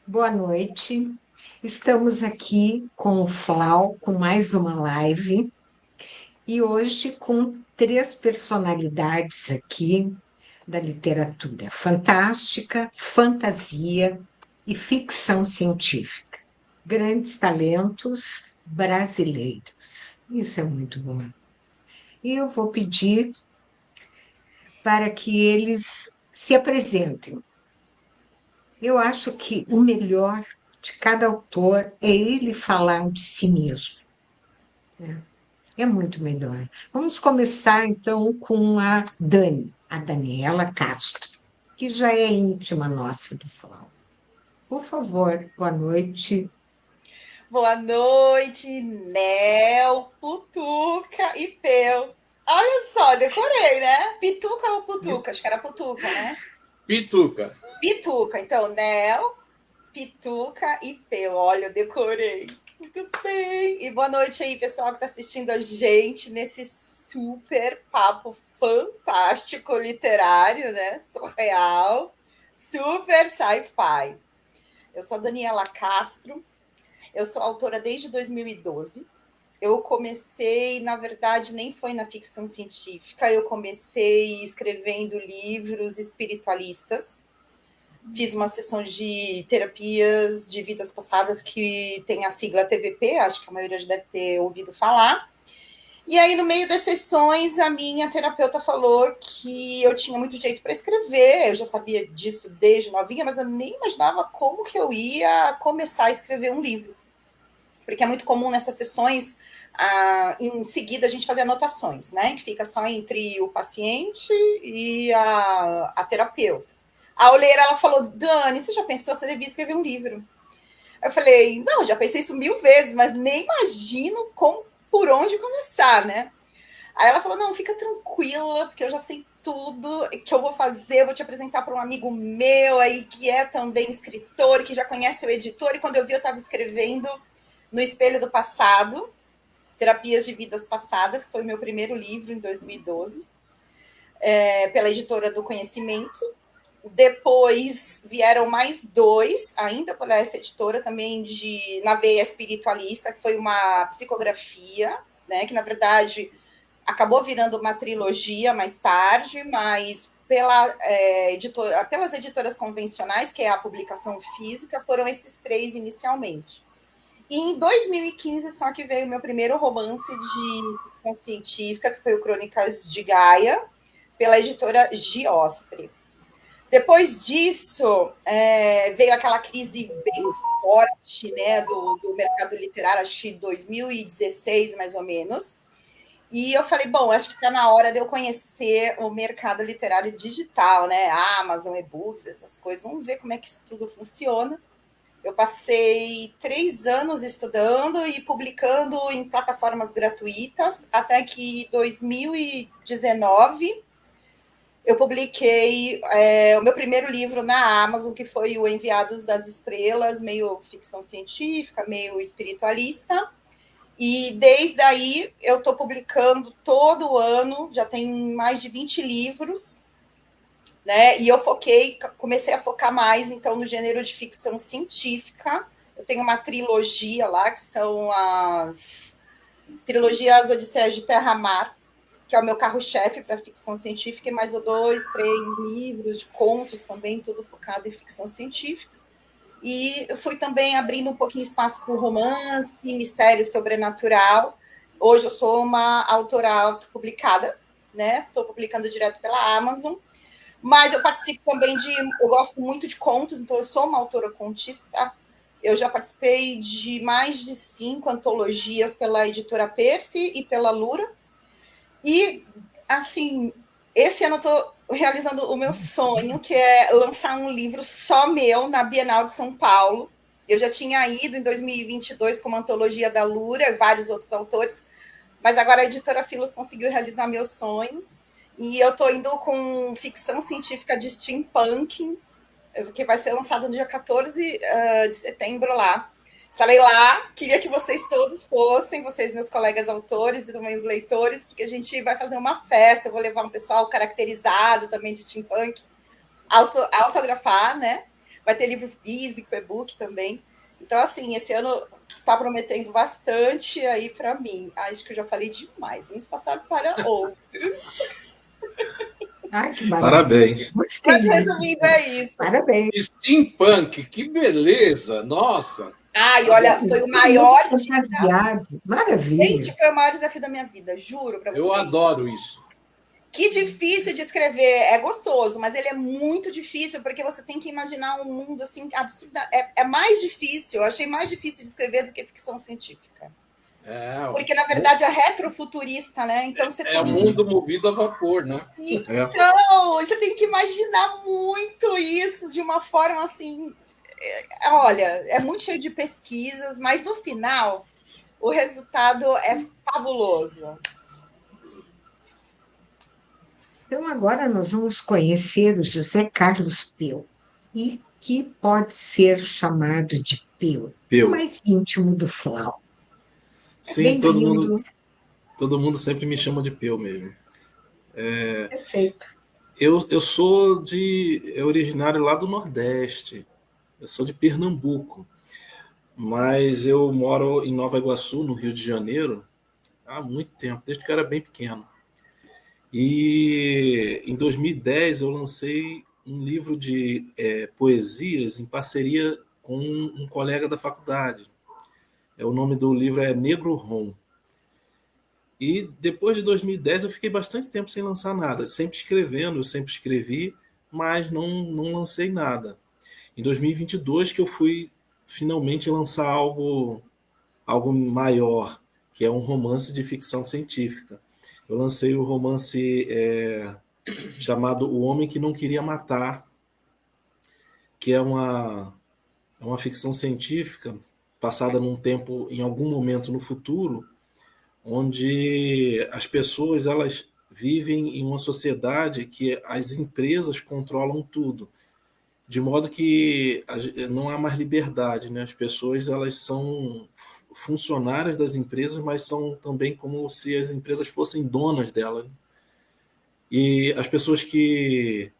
Boa noite. Estamos aqui com o Flau, com mais uma live, e hoje com três personalidades aqui da literatura: fantástica, fantasia e ficção científica. Grandes talentos brasileiros. Isso é muito bom. E eu vou pedir para que eles se apresentem. Eu acho que o melhor de cada autor é ele falar de si mesmo, né? É muito melhor. Vamos começar, então, com a Daniela Castro, que já é íntima nossa do Flau. Por favor, boa noite. Boa noite, Nel, Putuca e Peu. Olha só, decorei, né? Pituca ou Putuca? Acho que era Putuca, né? Pituca. Pituca. Então, Nel, Pituca e Peu. Olha, eu decorei. Muito bem. E boa noite aí, pessoal que está assistindo a gente nesse super papo fantástico literário, né? Surreal. Super sci-fi. Eu sou a Daniela Castro. Eu sou autora desde 2012. Eu comecei, na verdade, nem foi na ficção científica, eu comecei escrevendo livros espiritualistas. Fiz uma sessão de terapias de vidas passadas que tem a sigla TVP, acho que a maioria já deve ter ouvido falar. E aí, no meio das sessões, a minha terapeuta falou que eu tinha muito jeito para escrever. Eu já sabia disso desde novinha, mas eu nem imaginava como que eu ia começar a escrever um livro, porque é muito comum nessas sessões, em seguida, a gente fazer anotações, né? Que fica só entre o paciente e a terapeuta. A olheira, ela falou, Dani, você já pensou, você devia escrever um livro. Eu falei, não, já pensei isso 1000 vezes, mas nem imagino por onde começar, né? Aí ela falou, não, fica tranquila, porque eu já sei tudo que eu vou fazer, eu vou te apresentar para um amigo meu aí, que é também escritor, que já conhece o editor, e quando eu vi, eu estava escrevendo no Espelho do Passado, Terapias de Vidas Passadas, que foi o meu primeiro livro em 2012, pela editora do Conhecimento. Depois vieram mais dois, ainda por essa editora, também na veia espiritualista, que foi uma psicografia, né, que na verdade acabou virando uma trilogia mais tarde, mas pelas editoras convencionais, que é a publicação física, foram esses três inicialmente. E em 2015 só que veio o meu primeiro romance de ficção científica, que foi o Crônicas de Gaia, pela editora Giostre. Depois disso, veio aquela crise bem forte, né, do mercado literário, acho que 2016, mais ou menos. E eu falei, bom, acho que está na hora de eu conhecer o mercado literário digital, né? Amazon, e-books, essas coisas. Vamos ver como é que isso tudo funciona. Eu passei 3 anos estudando e publicando em plataformas gratuitas, até que em 2019 eu publiquei o meu primeiro livro na Amazon, que foi o Enviados das Estrelas, meio ficção científica, meio espiritualista. E desde aí eu estou publicando todo ano, já tem mais de 20 livros, né? E eu comecei a focar mais então no gênero de ficção científica. Eu tenho uma trilogia lá, que são as trilogias Odisseias de Terra-Mar, que é o meu carro-chefe para ficção científica, e mais 2, 3 livros de contos também, tudo focado em ficção científica. E eu fui também abrindo um pouquinho espaço para o romance, mistério sobrenatural. Hoje eu sou uma autora autopublicada, né? Estou publicando direto pela Amazon. Mas eu participo também eu gosto muito de contos, então eu sou uma autora contista. Eu já participei de mais de 5 antologias pela editora Perse e pela Lura. E, assim, esse ano eu estou realizando o meu sonho, que é lançar um livro só meu na Bienal de São Paulo. Eu já tinha ido em 2022 com uma antologia da Lura e vários outros autores, mas agora a editora Filos conseguiu realizar meu sonho. E eu estou indo com ficção científica de steampunk, que vai ser lançado no dia 14 de setembro lá. Estarei lá, queria que vocês todos fossem, vocês, meus colegas autores e meus leitores, porque a gente vai fazer uma festa, eu vou levar um pessoal caracterizado também de steampunk, autografar, né? vai ter livro físico, e-book também. Então, assim, esse ano está prometendo bastante aí para mim. Acho que eu já falei demais. Vamos passar para outros. Ah, que maravilha. Parabéns. Gostei Mas, muito resumindo, é disso. isso. Parabéns. Steampunk, que beleza! Nossa! E olha, foi o Tudo maior muito desafio. fantasiado. Maravilha. Gente, foi o maior desafio da minha vida, juro para vocês. Eu adoro isso. Que difícil de escrever. É gostoso, mas ele é muito difícil, porque você tem que imaginar um mundo assim absurdo. É mais difícil. Eu achei mais difícil de escrever do que ficção científica. Porque, na verdade, é retrofuturista, né? Então você tem um mundo movido a vapor, né? Então, você tem que imaginar muito isso de uma forma assim. Olha, é muito cheio de pesquisas, mas no final o resultado é fabuloso. Então, agora nós vamos conhecer o José Carlos Peu, e que pode ser chamado de Peu, o mais íntimo do Flau. Sim, todo mundo sempre me chama de Peu mesmo. Perfeito. Eu sou originário lá do Nordeste, eu sou de Pernambuco, mas eu moro em Nova Iguaçu, no Rio de Janeiro, há muito tempo, desde que eu era bem pequeno. E em 2010 eu lancei um livro de poesias em parceria com um colega da faculdade. O nome do livro é Negro Rom. E depois de 2010 eu fiquei bastante tempo sem lançar nada, sempre escrevendo, eu sempre escrevi, mas não lancei nada. Em 2022 que eu fui finalmente lançar algo maior, que é um romance de ficção científica. Eu lancei o romance chamado O Homem que Não Queria Matar, que é uma ficção científica passada num tempo, em algum momento no futuro, onde as pessoas elas vivem em uma sociedade que as empresas controlam tudo, de modo que não há mais liberdade, né? As pessoas elas são funcionárias das empresas, mas são também como se as empresas fossem donas delas. E as pessoas que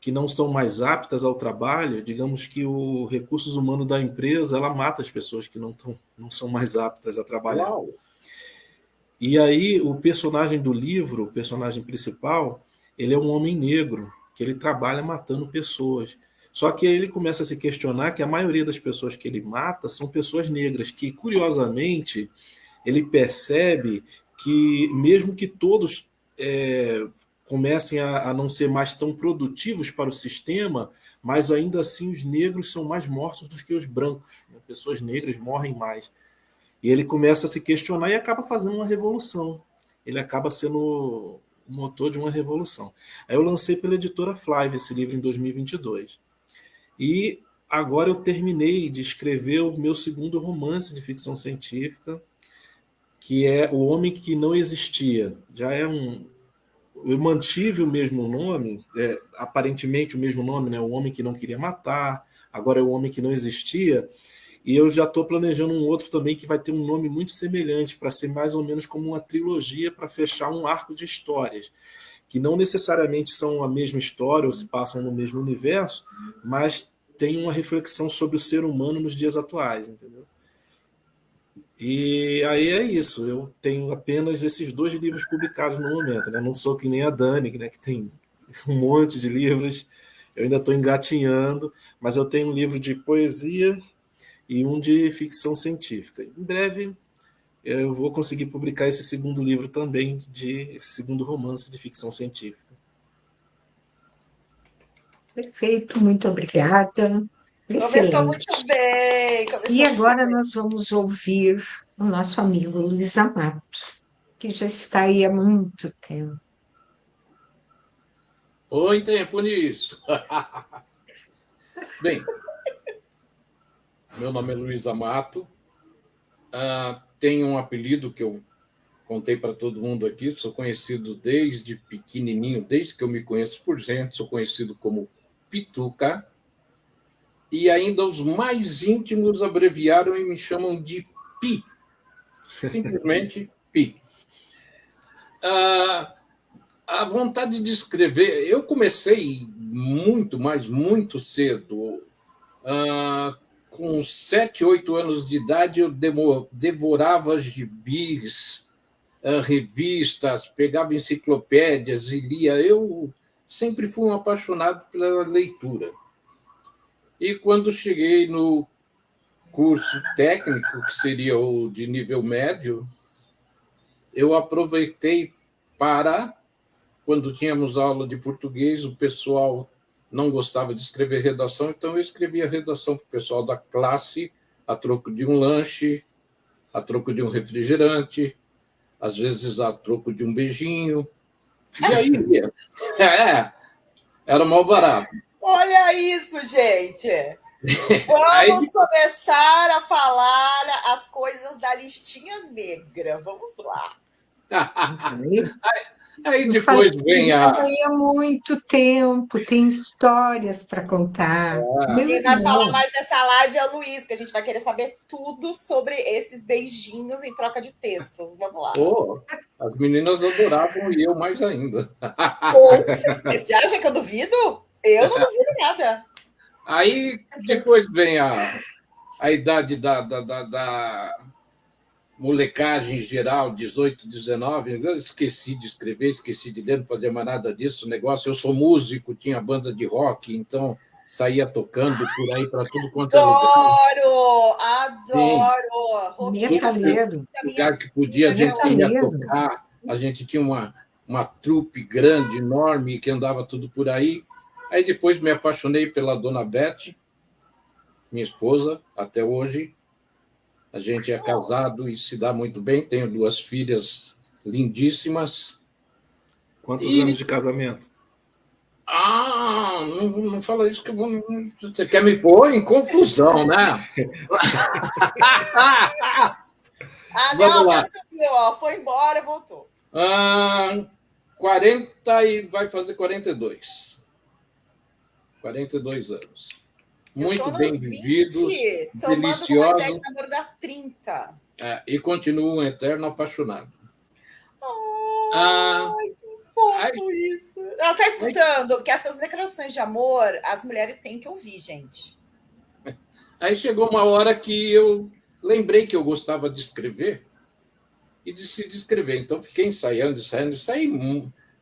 não estão mais aptas ao trabalho, digamos que o recursos humanos da empresa ela mata as pessoas que não são mais aptas a trabalhar. Uau. E aí o personagem do livro, o personagem principal, ele é um homem negro, que ele trabalha matando pessoas. Só que aí ele começa a se questionar que a maioria das pessoas que ele mata são pessoas negras, que curiosamente ele percebe que mesmo que todos comecem a não ser mais tão produtivos para o sistema, mas ainda assim os negros são mais mortos do que os brancos. Pessoas negras morrem mais. E ele começa a se questionar e acaba fazendo uma revolução. Ele acaba sendo o motor de uma revolução. Aí eu lancei pela editora Flávia esse livro em 2022. E agora eu terminei de escrever o meu segundo romance de ficção científica, que é O Homem que Não Existia. Eu mantive o mesmo nome, aparentemente o mesmo nome, né? O Homem que Não Queria Matar, agora é O Homem que Não Existia. E eu já estou planejando um outro também que vai ter um nome muito semelhante, para ser mais ou menos como uma trilogia para fechar um arco de histórias, que não necessariamente são a mesma história ou se passam no mesmo universo, mas tem uma reflexão sobre o ser humano nos dias atuais, entendeu? E aí é isso, eu tenho apenas esses 2 livros publicados no momento, né? Não sou que nem a Dani, né, que tem um monte de livros, eu ainda estou engatinhando, mas eu tenho um livro de poesia e um de ficção científica. Em breve eu vou conseguir publicar esse segundo livro também, esse segundo romance de ficção científica. Perfeito, muito obrigada. Começou muito bem. E agora nós vamos ouvir o nosso amigo Luiz Amato, que já está aí há muito tempo. Põe tempo nisso. Bem, meu nome é Luiz Amato. Tenho um apelido que eu contei para todo mundo aqui. Sou conhecido desde pequenininho, desde que eu me conheço por gente. Sou conhecido como Pituca. E ainda os mais íntimos abreviaram e me chamam de Pi. Simplesmente Pi. A vontade de escrever... Eu comecei muito cedo Com 7, 8 anos de idade, eu devorava gibis, revistas, pegava enciclopédias e lia. Eu sempre fui um apaixonado pela leitura. E quando cheguei no curso técnico, que seria o de nível médio, eu aproveitei para, quando tínhamos aula de português, o pessoal não gostava de escrever redação, então eu escrevia redação para o pessoal da classe, a troco de um lanche, a troco de um refrigerante, às vezes a troco de um beijinho. E aí, era mal barato. Olha isso, gente! Vamos começar a falar as coisas da listinha negra. Vamos lá. Aí depois vem a... Ganha muito tempo, tem histórias para contar. Quem vai falar mais dessa live é o Luiz, porque a gente vai querer saber tudo sobre esses beijinhos em troca de textos. Vamos lá. As meninas adoravam e eu mais ainda. Você acha que eu duvido? Eu não duvido nada. Aí depois vem a idade da molecagem geral, 18, 19, eu esqueci de escrever, esqueci de ler, não fazia mais nada disso, negócio. Eu sou músico, tinha banda de rock, então saía tocando por aí para tudo quanto é lugar. Adoro! Metaleiro. Lugar que podia, a gente ia tocar, a gente tinha uma trupe grande, enorme, que andava tudo por aí. Aí depois me apaixonei pela dona Beth, minha esposa, até hoje. A gente é casado e se dá muito bem. Tenho 2 filhas lindíssimas. Quantos anos de casamento? Não fala isso que eu vou... Você quer me pôr em confusão, né? Não, já subiu, foi embora e voltou. 40 e vai fazer 42. 42 anos. Muito bem vividos, deliciosos. Eu namoro da 30. E continuo um eterno apaixonado. Que fofo isso. Ela está escutando, porque essas declarações de amor, as mulheres têm que ouvir, gente. Aí chegou uma hora que eu lembrei que eu gostava de escrever e decidi escrever. Então, fiquei ensaiando.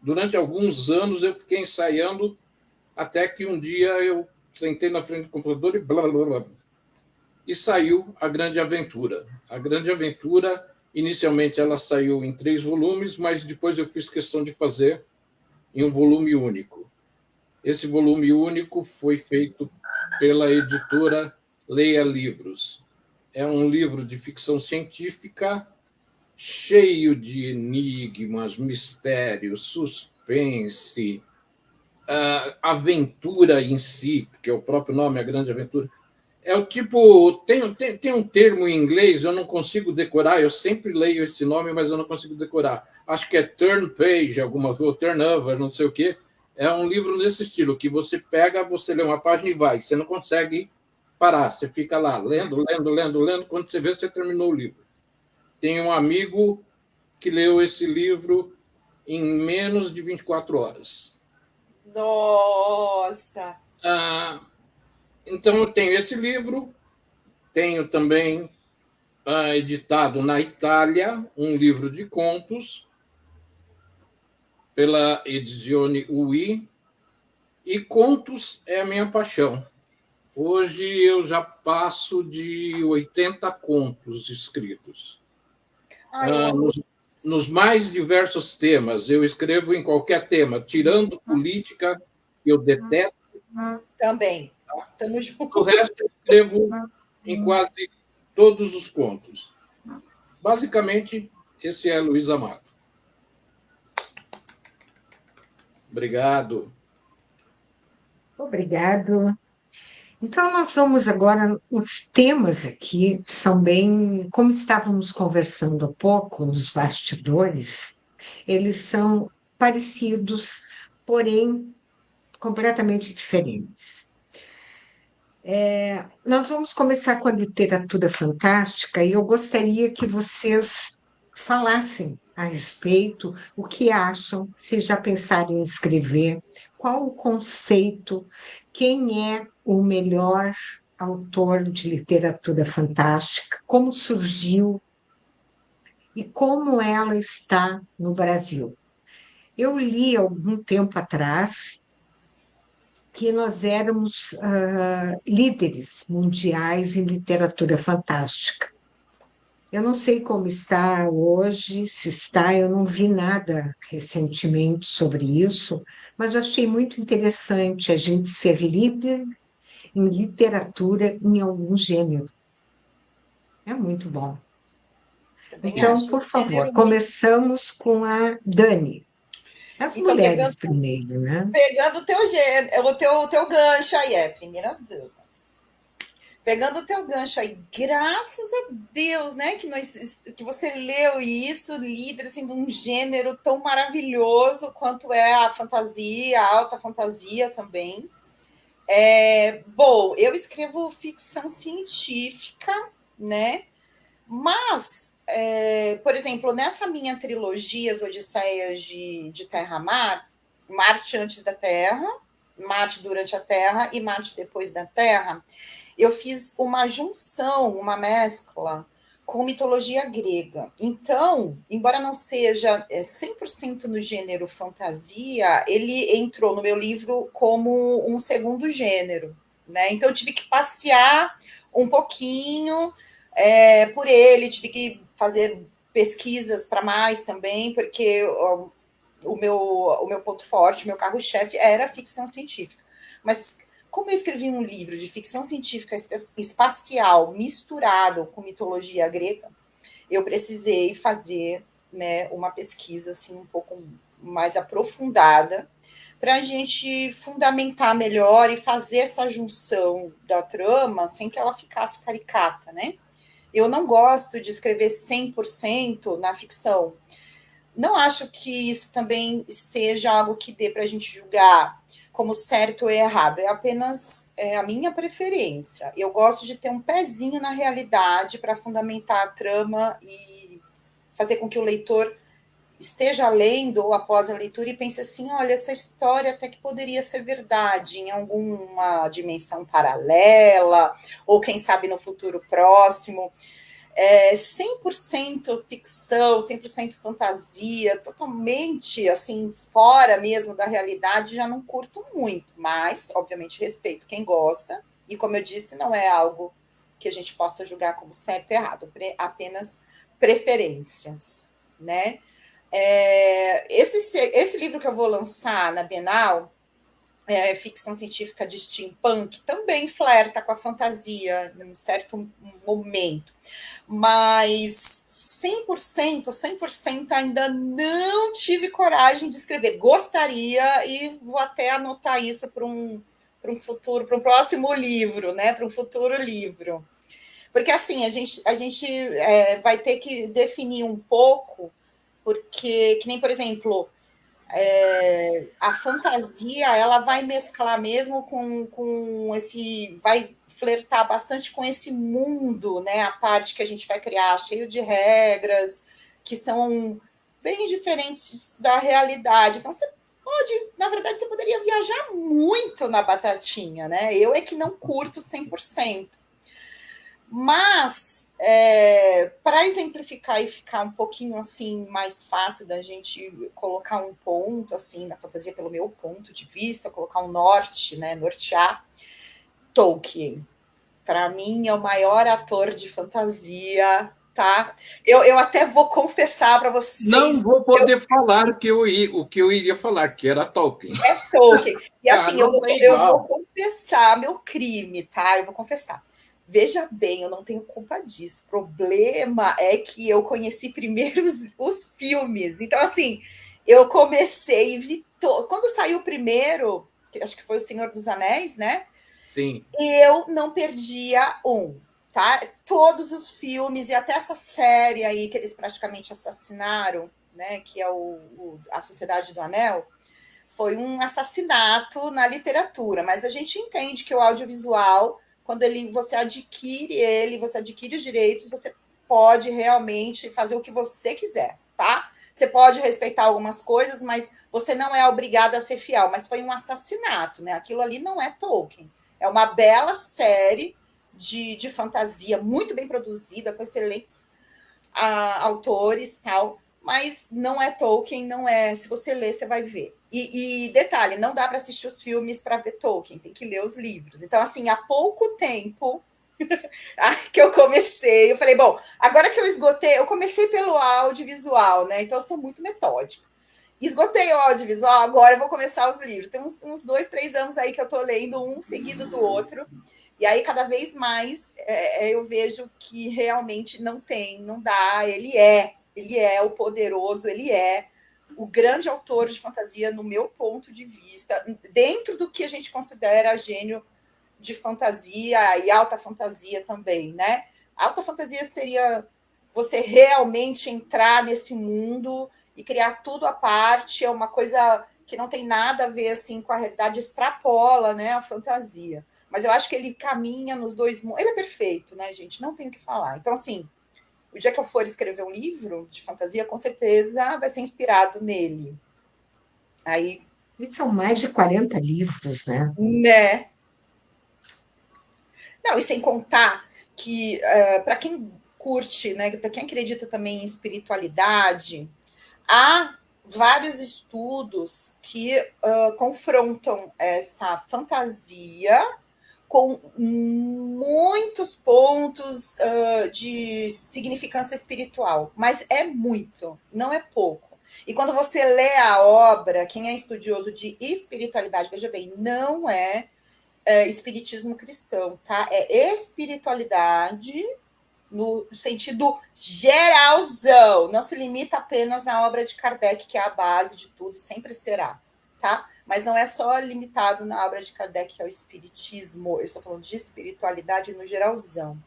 Durante alguns anos, eu fiquei ensaiando até que um dia eu sentei na frente do computador e blá, blá, blá. E saiu A Grande Aventura. A Grande Aventura, inicialmente, ela saiu em 3 volumes, mas depois eu fiz questão de fazer em um volume único. Esse volume único foi feito pela editora Leia Livros. É um livro de ficção científica cheio de enigmas, mistérios, suspense, aventura em si, que é o próprio nome, A Grande Aventura. É o tipo... Tem um termo em inglês, eu não consigo decorar, eu sempre leio esse nome, mas eu não consigo decorar. Acho que é turn page, alguma coisa, turnover, não sei o quê. É um livro desse estilo, que você pega, você lê uma página e vai. Você não consegue parar, você fica lá, lendo. Quando você vê, você terminou o livro. Tem um amigo que leu esse livro em menos de 24 horas. Nossa! Então, eu tenho esse livro, tenho também editado na Itália um livro de contos pela Edizione UI, e contos é a minha paixão. Hoje eu já passo de 80 contos escritos. Nos mais diversos temas. Eu escrevo em qualquer tema, tirando política, que eu detesto. Também. Estamos juntos. O resto eu escrevo em quase todos os contos. Basicamente, esse é Luiz Amado. Obrigado. Obrigado. Então, nós vamos agora, os temas aqui são bem, como estávamos conversando há pouco, nos bastidores, eles são parecidos, porém completamente diferentes. Nós vamos começar com a literatura fantástica e eu gostaria que vocês falassem a respeito, o que acham, se já pensaram em escrever, qual o conceito, quem é o melhor autor de literatura fantástica, como surgiu e como ela está no Brasil. Eu li algum tempo atrás que nós éramos líderes mundiais em literatura fantástica. Eu não sei como está hoje, se está, eu não vi nada recentemente sobre isso, mas eu achei muito interessante a gente ser líder em literatura em algum gênero. É muito bom. Também Então, acho. por favor, Gênero muito. começamos com a Dani. As Então, mulheres primeiro, né? pegando o teu gancho aí, primeiras damas. Pegando o teu gancho aí, graças a Deus, né, que você leu isso, líder assim, de um gênero tão maravilhoso quanto é a fantasia, a alta fantasia também. Bom, eu escrevo ficção científica, né? Mas, por exemplo, nessa minha trilogia, As Odisseias de Terra-Mar, Marte antes da Terra, Marte durante a Terra e Marte depois da Terra, eu fiz uma junção, uma mescla com mitologia grega. Então, embora não seja 100% no gênero fantasia, ele entrou no meu livro como um segundo gênero, né? Então, eu tive que passear um pouquinho por ele, tive que fazer pesquisas para mais também, porque o meu ponto forte, o meu carro-chefe era a ficção científica. Mas como eu escrevi um livro de ficção científica espacial misturado com mitologia grega, eu precisei fazer, né, uma pesquisa assim, um pouco mais aprofundada para a gente fundamentar melhor e fazer essa junção da trama sem que ela ficasse caricata, né? Eu não gosto de escrever 100% na ficção. Não acho que isso também seja algo que dê para a gente julgar como certo ou errado. É apenas a minha preferência. Eu gosto de ter um pezinho na realidade para fundamentar a trama e fazer com que o leitor esteja lendo ou após a leitura e pense assim, olha, essa história até que poderia ser verdade em alguma dimensão paralela, ou quem sabe no futuro próximo. 100% ficção, 100% fantasia, totalmente assim, fora mesmo da realidade, já não curto muito, mas, obviamente, respeito quem gosta, e como eu disse, não é algo que a gente possa julgar como certo e errado, apenas preferências, né? Esse livro que eu vou lançar na Bienal, ficção científica de steampunk, também flerta com a fantasia em um certo momento, mas 100% ainda não tive coragem de escrever. Gostaria e vou até anotar isso para um futuro, para um próximo livro, né? Para um futuro livro. Porque assim, a gente vai ter que definir um pouco, porque, que nem, por exemplo, a fantasia ela vai mesclar mesmo com esse, vai flertar bastante com esse mundo, né? A parte que a gente vai criar, cheio de regras que são bem diferentes da realidade. Então você pode, na verdade, você poderia viajar muito na batatinha, né? Eu é que não curto 100%. Mas, para exemplificar e ficar um pouquinho assim mais fácil da gente colocar um ponto assim na fantasia pelo meu ponto de vista, colocar um norte, né, nortear, Tolkien. Para mim é o maior ator de fantasia, tá? Eu até vou confessar para vocês. Não vou poder falar o que eu iria falar, que era Tolkien. Tolkien. E assim, eu vou igual. confessar meu crime, tá? Eu vou confessar. Veja bem, eu não tenho culpa disso. O problema é que eu conheci primeiro os filmes. Então, assim, eu comecei e vi. Quando saiu o primeiro, acho que foi O Senhor dos Anéis, né? Sim. Eu não perdia tá? Todos os filmes e até essa série aí que eles praticamente assassinaram, né? Que é A Sociedade do Anel. Foi um assassinato na literatura, mas a gente entende que o audiovisual, quando você adquire os direitos, você pode realmente fazer o que você quiser, tá? Você pode respeitar algumas coisas, mas você não é obrigado a ser fiel. Mas foi um assassinato, né? Aquilo ali não é Tolkien. É uma bela série de fantasia muito bem produzida, com excelentes autores e tal, mas não é Tolkien, não é. Se você ler, você vai ver. E detalhe, não dá para assistir os filmes para ver Tolkien, tem que ler os livros. Então, assim, há pouco tempo que eu comecei, eu falei, bom, agora que eu esgotei, eu comecei pelo audiovisual, né? Então, eu sou muito metódica. Esgotei o audiovisual, agora eu vou começar os livros. Tem uns 2, 3 anos aí que eu estou lendo um seguido do outro. E aí, cada vez mais, eu vejo que realmente não dá. Ele é o poderoso, ele é o grande autor de fantasia, no meu ponto de vista, dentro do que a gente considera gênio de fantasia e alta fantasia também, né? Alta fantasia seria você realmente entrar nesse mundo e criar tudo à parte, é uma coisa que não tem nada a ver assim com a realidade, extrapola, né, a fantasia. Mas eu acho que ele caminha nos dois mundos. Ele é perfeito, né, gente? Não tenho o que falar. Então, assim, o dia que eu for escrever um livro de fantasia, com certeza vai ser inspirado nele. Aí, E são mais de 40 livros, né? né? Não, e sem contar que, para quem curte, né, para quem acredita também em espiritualidade, há vários estudos que confrontam essa fantasia com muitos pontos de significância espiritual, mas é muito, não é pouco. E quando você lê a obra, quem é estudioso de espiritualidade, veja bem, não é espiritismo cristão, tá? É espiritualidade no sentido geralzão, não se limita apenas na obra de Kardec, que é a base de tudo, sempre será, tá? Mas não é só limitado na obra de Kardec, que é o espiritismo, eu estou falando de espiritualidade no geralzão.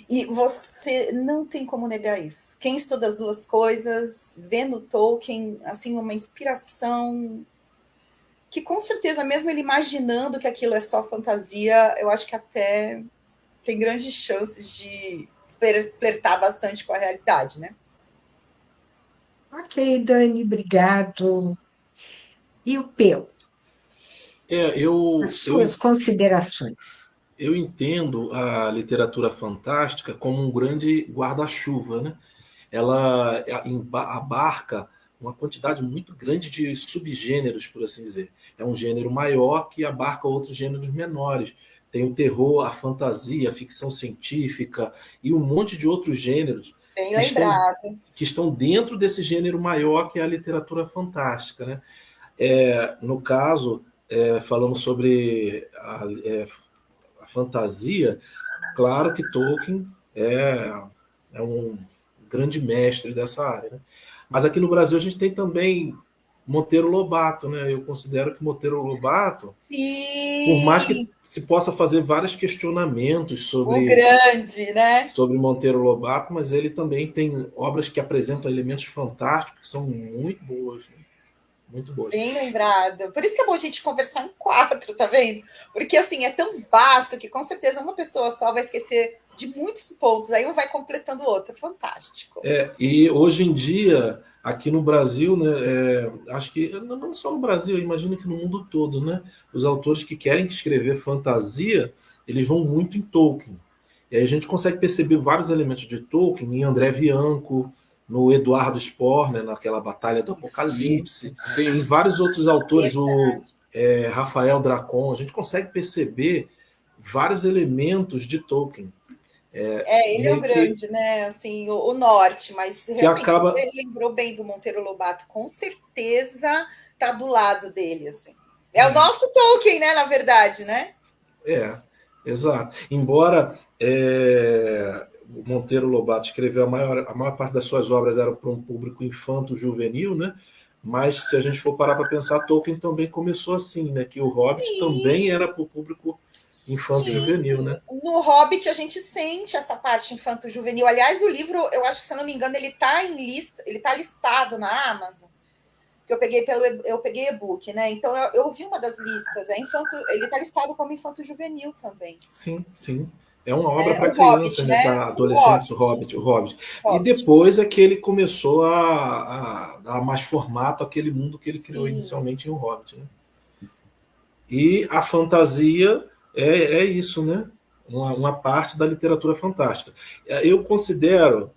E você não tem como negar isso. Quem estuda as duas coisas, vê no Tolkien, assim, uma inspiração que, com certeza, mesmo ele imaginando que aquilo é só fantasia, eu acho que até tem grandes chances de flertar bastante com a realidade, né? Ok, Dani, obrigado. E o Peu? As suas considerações. Eu entendo a literatura fantástica como um grande guarda-chuva, né? Ela abarca uma quantidade muito grande de subgêneros, por assim dizer. É um gênero maior que abarca outros gêneros menores. Tem o terror, a fantasia, a ficção científica e um monte de outros gêneros Bem lembrado. que estão dentro desse gênero maior que é a literatura fantástica, né? No caso, falando sobre a fantasia, claro que Tolkien é um grande mestre dessa área, né? Mas aqui no Brasil a gente tem também Monteiro Lobato, né? Eu considero que Monteiro Lobato, Sim, por mais que se possa fazer vários questionamentos o grande, né? sobre Monteiro Lobato, mas ele também tem obras que apresentam elementos fantásticos que são muito boas, né? Muito boas. Bem lembrado. Por isso que é bom a gente conversar em 4, tá vendo? Porque, assim, é tão vasto que, com certeza, uma pessoa só vai esquecer de muitos pontos. Aí um vai completando o outro. Fantástico. E hoje em dia, aqui no Brasil, né, acho que não só no Brasil, eu imagino que no mundo todo, né, os autores que querem escrever fantasia, eles vão muito em Tolkien. E aí a gente consegue perceber vários elementos de Tolkien em André Bianco, no Eduardo Spohr, né, naquela Batalha do Apocalipse, em vários outros autores, o Rafael Dracon, a gente consegue perceber vários elementos de Tolkien. Ele é o grande, né? Assim, o norte, mas realmente você lembrou bem do Monteiro Lobato, com certeza tá do lado dele, assim. É o nosso Tolkien, né? Na verdade, né? Exato. Embora o Monteiro Lobato escreveu a maior parte das suas obras era para um público infanto-juvenil, né? Mas se a gente for parar para pensar, Tolkien também começou assim, né? Que o Hobbit também era para o público infanto-juvenil, né? No Hobbit a gente sente essa parte infanto-juvenil. Aliás, o livro, eu acho que, se eu não me engano, ele está listado na Amazon. Eu peguei e-book, né? Então eu vi uma das listas. Ele está listado como infanto-juvenil também. Sim, sim. É uma obra para criança, Hobbit, né? Para adolescentes, o Hobbit. E depois é que ele começou a dar mais formato àquele mundo que ele criou inicialmente em O Hobbit, né? E a fantasia é isso, né? uma parte da literatura fantástica. Eu considero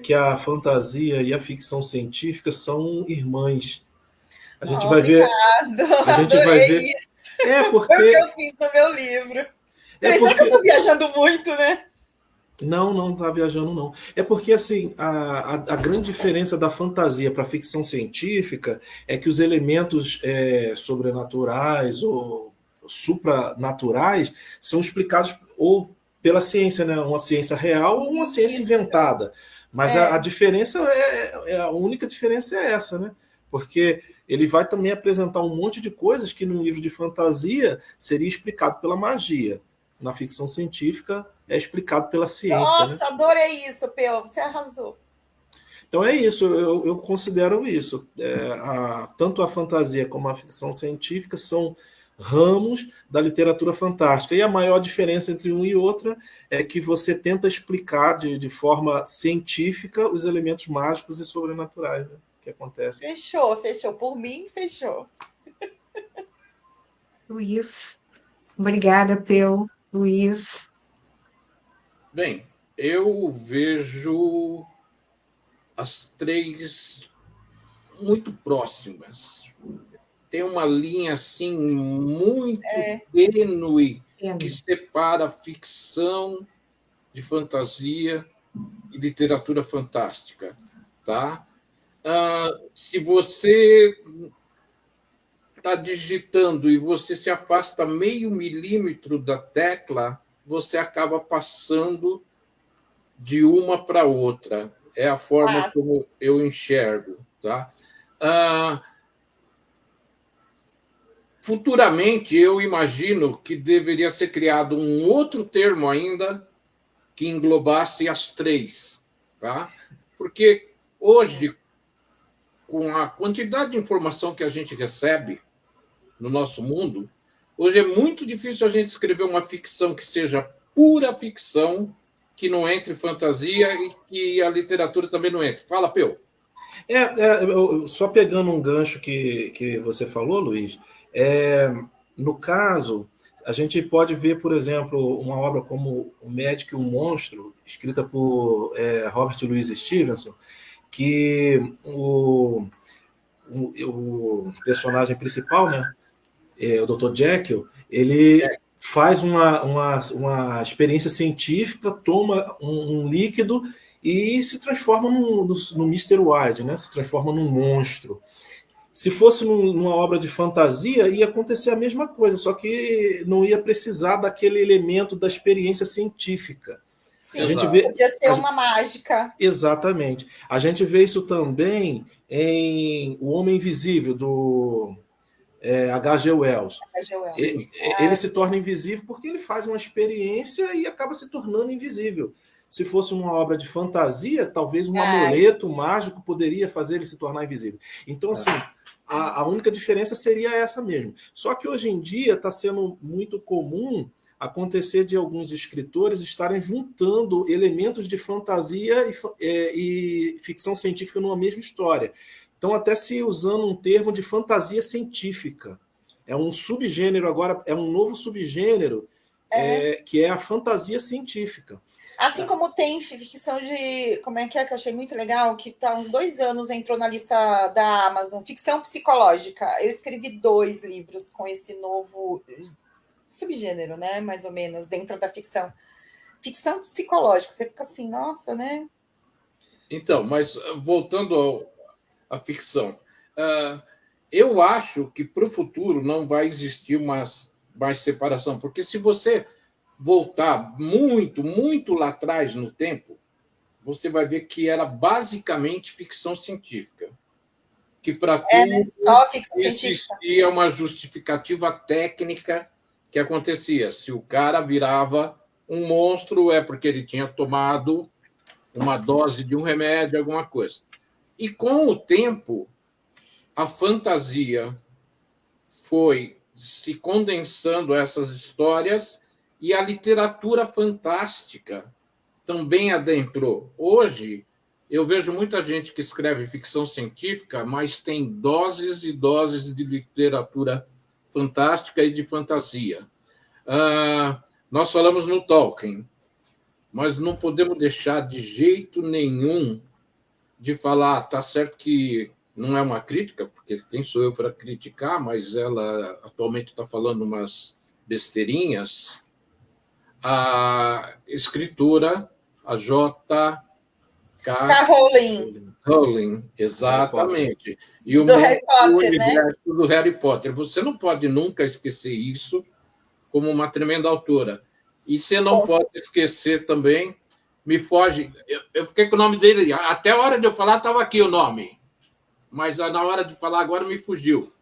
que a fantasia e a ficção científica são irmãs. A gente vai ver. Obrigado, A gente vai adorei ver. isso. É Foi o que porque. eu fiz no meu livro. É Será que eu porque estou viajando muito, né? não está viajando, não. É porque assim, a grande diferença da fantasia para a ficção científica é que os elementos sobrenaturais ou supranaturais são explicados ou pela ciência, né? Uma ciência real ou uma ciência Isso. inventada. Mas a diferença a única diferença é essa, né? Porque ele vai também apresentar um monte de coisas que num livro de fantasia seria explicado pela magia. Na ficção científica é explicado pela ciência. Nossa, né? adorei isso, Peu. Você arrasou. Então é isso, eu considero isso. Tanto a fantasia como a ficção científica são ramos da literatura fantástica. E a maior diferença entre um e outra é que você tenta explicar de forma científica os elementos mágicos e sobrenaturais, né, que acontecem. Fechou. Por mim, fechou. Luiz, obrigada, Luiz. Bem, eu vejo as três muito próximas. Tem uma linha assim muito tênue que separa ficção de fantasia e literatura fantástica, tá? Se você está digitando e você se afasta meio milímetro da tecla, você acaba passando de uma para outra. É a forma como eu enxergo, tá? Futuramente, eu imagino que deveria ser criado um outro termo ainda que englobasse as três, tá? Porque hoje, com a quantidade de informação que a gente recebe no nosso mundo, hoje é muito difícil a gente escrever uma ficção que seja pura ficção, que não entre fantasia e que a literatura também não entre. Fala, Peu. Só pegando um gancho que você falou, Luiz, no caso, a gente pode ver, por exemplo, uma obra como O Médico e o Monstro, escrita por Robert Louis Stevenson, que o personagem principal, né, o Dr. Jekyll, ele faz uma experiência científica, toma um líquido e se transforma no Mr. Hyde, né? Se transforma num monstro. Se fosse numa obra de fantasia, ia acontecer a mesma coisa, só que não ia precisar daquele elemento da experiência científica. Sim, podia ser uma mágica. Exatamente. A gente vê isso também em O Homem Invisível, do H.G. Wells. Ele se torna invisível porque ele faz uma experiência e acaba se tornando invisível. Se fosse uma obra de fantasia, talvez um amuleto mágico poderia fazer ele se tornar invisível. Então, assim, a única diferença seria essa mesmo. Só que hoje em dia está sendo muito comum acontecer de alguns escritores estarem juntando elementos de fantasia e ficção científica numa mesma história. Então, até se usando um termo de fantasia científica. É um subgênero agora, é um novo subgênero, que é a fantasia científica. Assim como tem ficção de... Como é que eu achei muito legal? Que há uns 2 anos entrou na lista da Amazon. Ficção psicológica. Eu escrevi 2 livros com esse novo subgênero, né? Mais ou menos, dentro da ficção. Ficção psicológica. Você fica assim, nossa, né? Então, mas voltando à ficção, eu acho que para o futuro não vai existir mais separação, porque se você voltar muito, muito lá atrás no tempo, você vai ver que era basicamente ficção científica. Que para tudo só ficção existia uma justificativa técnica que acontecia. Se o cara virava um monstro, é porque ele tinha tomado uma dose de um remédio, alguma coisa. E com o tempo, a fantasia foi se condensando essas histórias e a literatura fantástica também adentrou. Hoje, eu vejo muita gente que escreve ficção científica, mas tem doses e doses de literatura fantástica e de fantasia. Nós falamos no Tolkien, mas não podemos deixar de jeito nenhum de falar, tá certo que não é uma crítica, porque quem sou eu para criticar, mas ela atualmente está falando umas besteirinhas, a escritora, a J.K. Rowling, exatamente. E o do Harry Potter, universo do Harry Potter. Você não pode nunca esquecer isso como uma tremenda autora. E você não pode esquecer também, me foge, eu fiquei com o nome dele, até a hora de eu falar estava aqui o nome, mas na hora de falar agora me fugiu.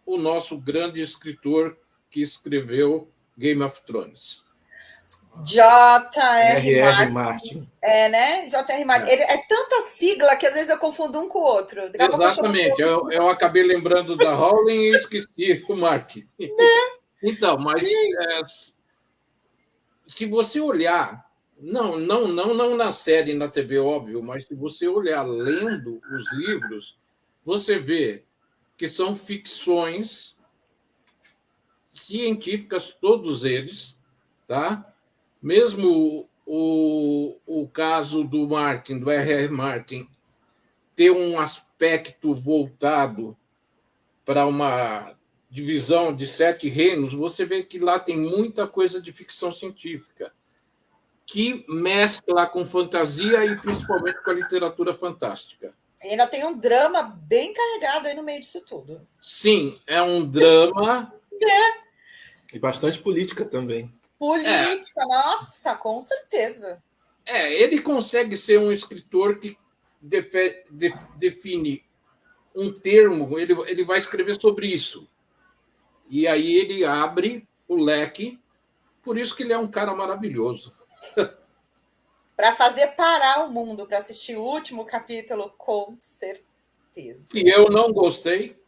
O nosso grande escritor que escreveu Game of Thrones. J.R. Martin. Né? J.R. Martin. Ele é tanta sigla que às vezes eu confundo um com o outro. Exatamente. Eu acabei lembrando da Rowling e esqueci o Martin. Então, mas se você olhar, não na série, na TV, óbvio, mas se você olhar lendo os livros, você vê que são ficções científicas, todos eles, tá? Mesmo o caso do Martin, do R.R. Martin, ter um aspecto voltado para uma divisão de 7 reinos, você vê que lá tem muita coisa de ficção científica, que mescla com fantasia e principalmente com a literatura fantástica. E ainda tem um drama bem carregado aí no meio disso tudo. Sim, é um drama. E bastante política também. Política, nossa, com certeza. Ele consegue ser um escritor que define um termo, ele vai escrever sobre isso. E aí ele abre o leque, por isso que ele é um cara maravilhoso. Para fazer parar o mundo, para assistir o último capítulo, com certeza. E eu não gostei.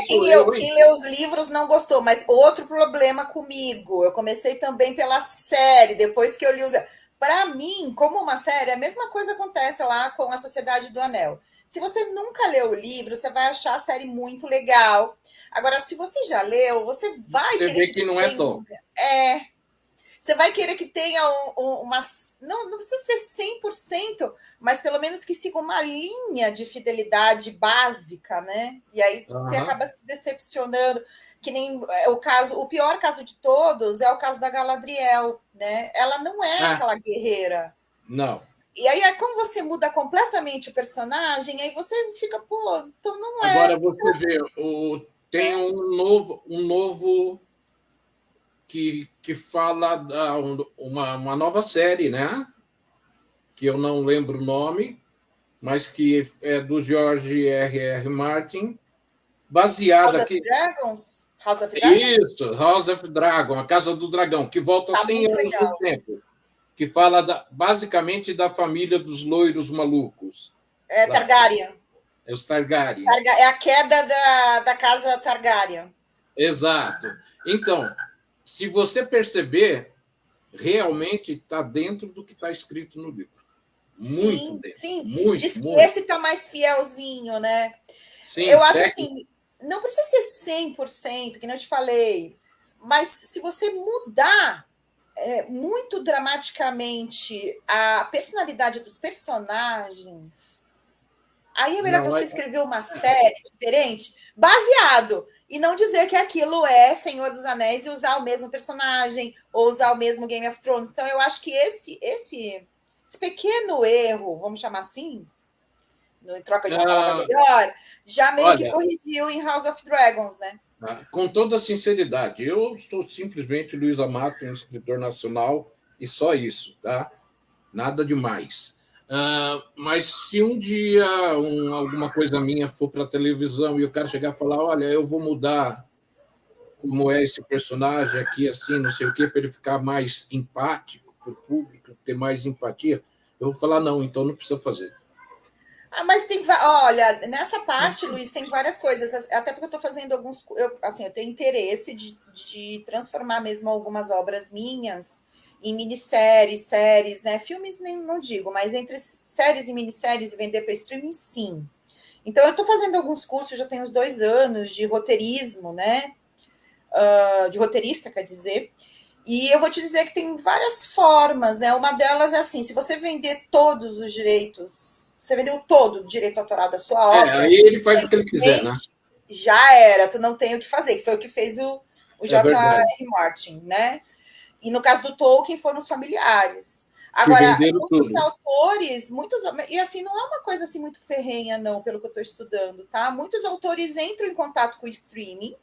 Quem leu os livros não gostou, mas outro problema comigo, eu comecei também pela série, depois que eu li os... Para mim, como uma série, a mesma coisa acontece lá com A Sociedade do Anel. Se você nunca leu o livro, você vai achar a série muito legal. Agora, se você já leu, você vai querer... Você vê que não é top. Você vai querer que tenha uma... Não precisa ser 100%, mas pelo menos que siga uma linha de fidelidade básica, né? E aí você acaba se decepcionando. Que nem o pior caso de todos é o caso da Galadriel, né? Ela não é aquela guerreira. Não. E aí, como você muda completamente o personagem, aí você fica, pô, então não é. Agora você vê, tem um novo que fala uma nova série, né? Que eu não lembro o nome, mas que é do George R.R. Martin, baseada aqui. House of Dragon? Isso, House of Dragon, a Casa do Dragão, que volta 100 anos no tempo, que fala basicamente da família dos loiros malucos. Targaryen. É os Targaryen. É a queda da casa Targaryen. Exato. Então, se você perceber, realmente está dentro do que está escrito no livro. Muito dentro. Sim, muito, diz que muito. esse está mais fielzinho, né? Sim, eu acho assim, não precisa ser 100%, que não te falei, mas se você mudar muito dramaticamente a personalidade dos personagens, aí é melhor você escrever uma série diferente, baseado, e não dizer que aquilo é Senhor dos Anéis e usar o mesmo personagem, ou usar o mesmo Game of Thrones. Então, eu acho que esse pequeno erro, vamos chamar assim, em troca de uma palavra melhor, já meio que corrigiu em House of Dragons, né? Com toda sinceridade, eu sou simplesmente Luiz Amato, um escritor nacional, e só isso, tá? Nada demais. Mas se um dia alguma coisa minha for para a televisão e o cara chegar e falar, olha, eu vou mudar como é esse personagem aqui, assim, não sei o quê, para ele ficar mais empático para o público, ter mais empatia, eu vou falar, não, então não precisa fazer. Mas tem, olha, nessa parte, Luiz, tem várias coisas, até porque eu estou fazendo alguns, eu tenho interesse de transformar mesmo algumas obras minhas em minisséries, séries, né? Filmes nem não digo, mas entre séries e minisséries e vender para streaming, sim. Então, eu estou fazendo alguns cursos, já tenho uns 2 anos de roteirismo, né? De roteirista, quer dizer. E eu vou te dizer que tem várias formas, né? Uma delas é assim: se você vender todos os direitos, você vendeu todo o direito autoral da sua obra, aí ele faz o que ele quiser, né? Já era, tu não tem o que fazer, que foi o que fez o J.R. Martin, né? E no caso do Tolkien foram os familiares. Agora, muitos autores, e assim, não é uma coisa assim muito ferrenha, não, pelo que eu estou estudando, tá? Muitos autores entram em contato com o streaming,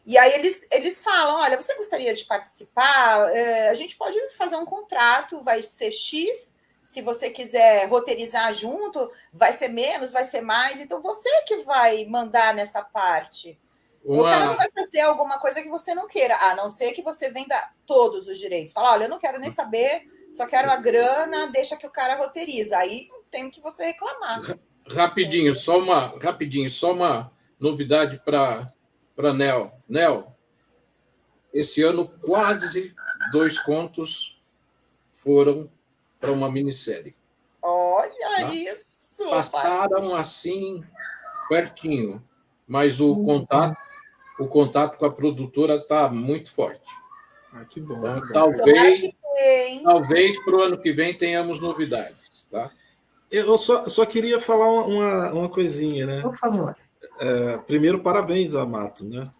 e aí eles falam: olha, você gostaria de participar? A gente pode fazer um contrato, vai ser X. Se você quiser roteirizar junto, vai ser menos, vai ser mais. Então, você que vai mandar nessa parte. O cara não vai fazer alguma coisa que você não queira, a não ser que você venda todos os direitos. Fala: olha, eu não quero nem saber, só quero a grana, deixa que o cara roteiriza. Aí não tem que você reclamar. Rapidinho, só uma novidade para Nel. Nel, esse ano quase 2 contos foram para uma minissérie. Olha isso! Passaram assim, pertinho. Mas o contato com a produtora está muito forte. Que bom. Então, talvez para o ano que vem tenhamos novidades. Tá? Eu só queria falar uma coisinha, né? Por favor. Primeiro, parabéns, Amato, né?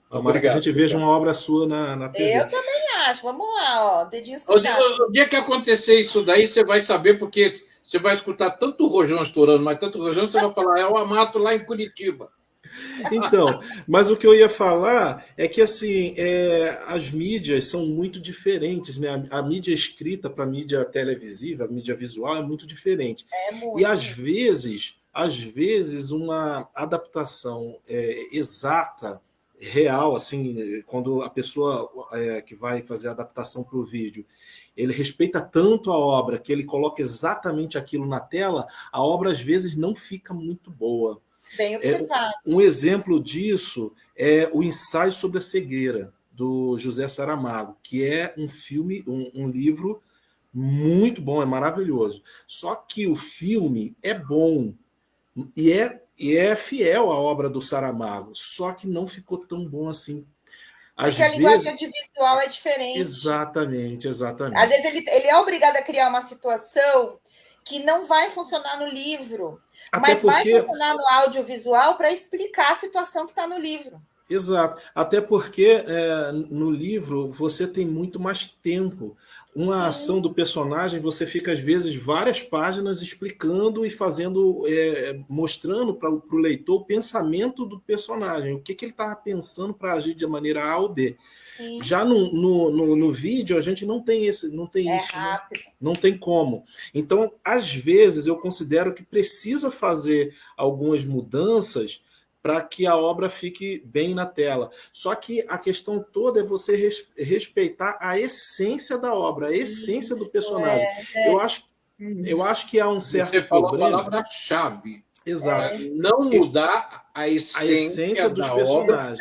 Tomara que a gente veja uma obra sua na TV. Eu também acho. Vamos lá, ó. Dedinhos cruzados. O dia que acontecer isso daí, você vai saber, porque você vai escutar tanto rojão estourando, mas tanto rojão, você vai falar: é o Amato lá em Curitiba. Então, mas o que eu ia falar é que assim, as mídias são muito diferentes, né? A mídia escrita para a mídia televisiva, a mídia visual é muito diferente. Muito. E às vezes uma adaptação exata, real, assim, quando a pessoa que vai fazer a adaptação para o vídeo, ele respeita tanto a obra que ele coloca exatamente aquilo na tela, a obra às vezes não fica muito boa. Bem observado. Um exemplo disso é o Ensaio sobre a Cegueira, do José Saramago, que é um filme, um livro muito bom, é maravilhoso. Só que o filme é bom e é fiel à obra do Saramago, só que não ficou tão bom assim. Porque a linguagem audiovisual é diferente. Exatamente. Às vezes ele é obrigado a criar uma situação que não vai funcionar no livro, mas vai funcionar no audiovisual para explicar a situação que está no livro. Exato. Até porque no livro você tem muito mais tempo. Uma ação do personagem, você fica, às vezes, várias páginas explicando e fazendo, mostrando para o leitor o pensamento do personagem, o que ele estava pensando para agir de maneira A ou B. Sim. Já no vídeo, a gente não tem isso, rápido. Não tem como. Então, às vezes, eu considero que precisa fazer algumas mudanças para que a obra fique bem na tela. Só que a questão toda é você respeitar a essência da obra, a essência do personagem. Eu acho que há um certo problema. Você falou a palavra-chave. Exato. Não mudar a essência dos personagens.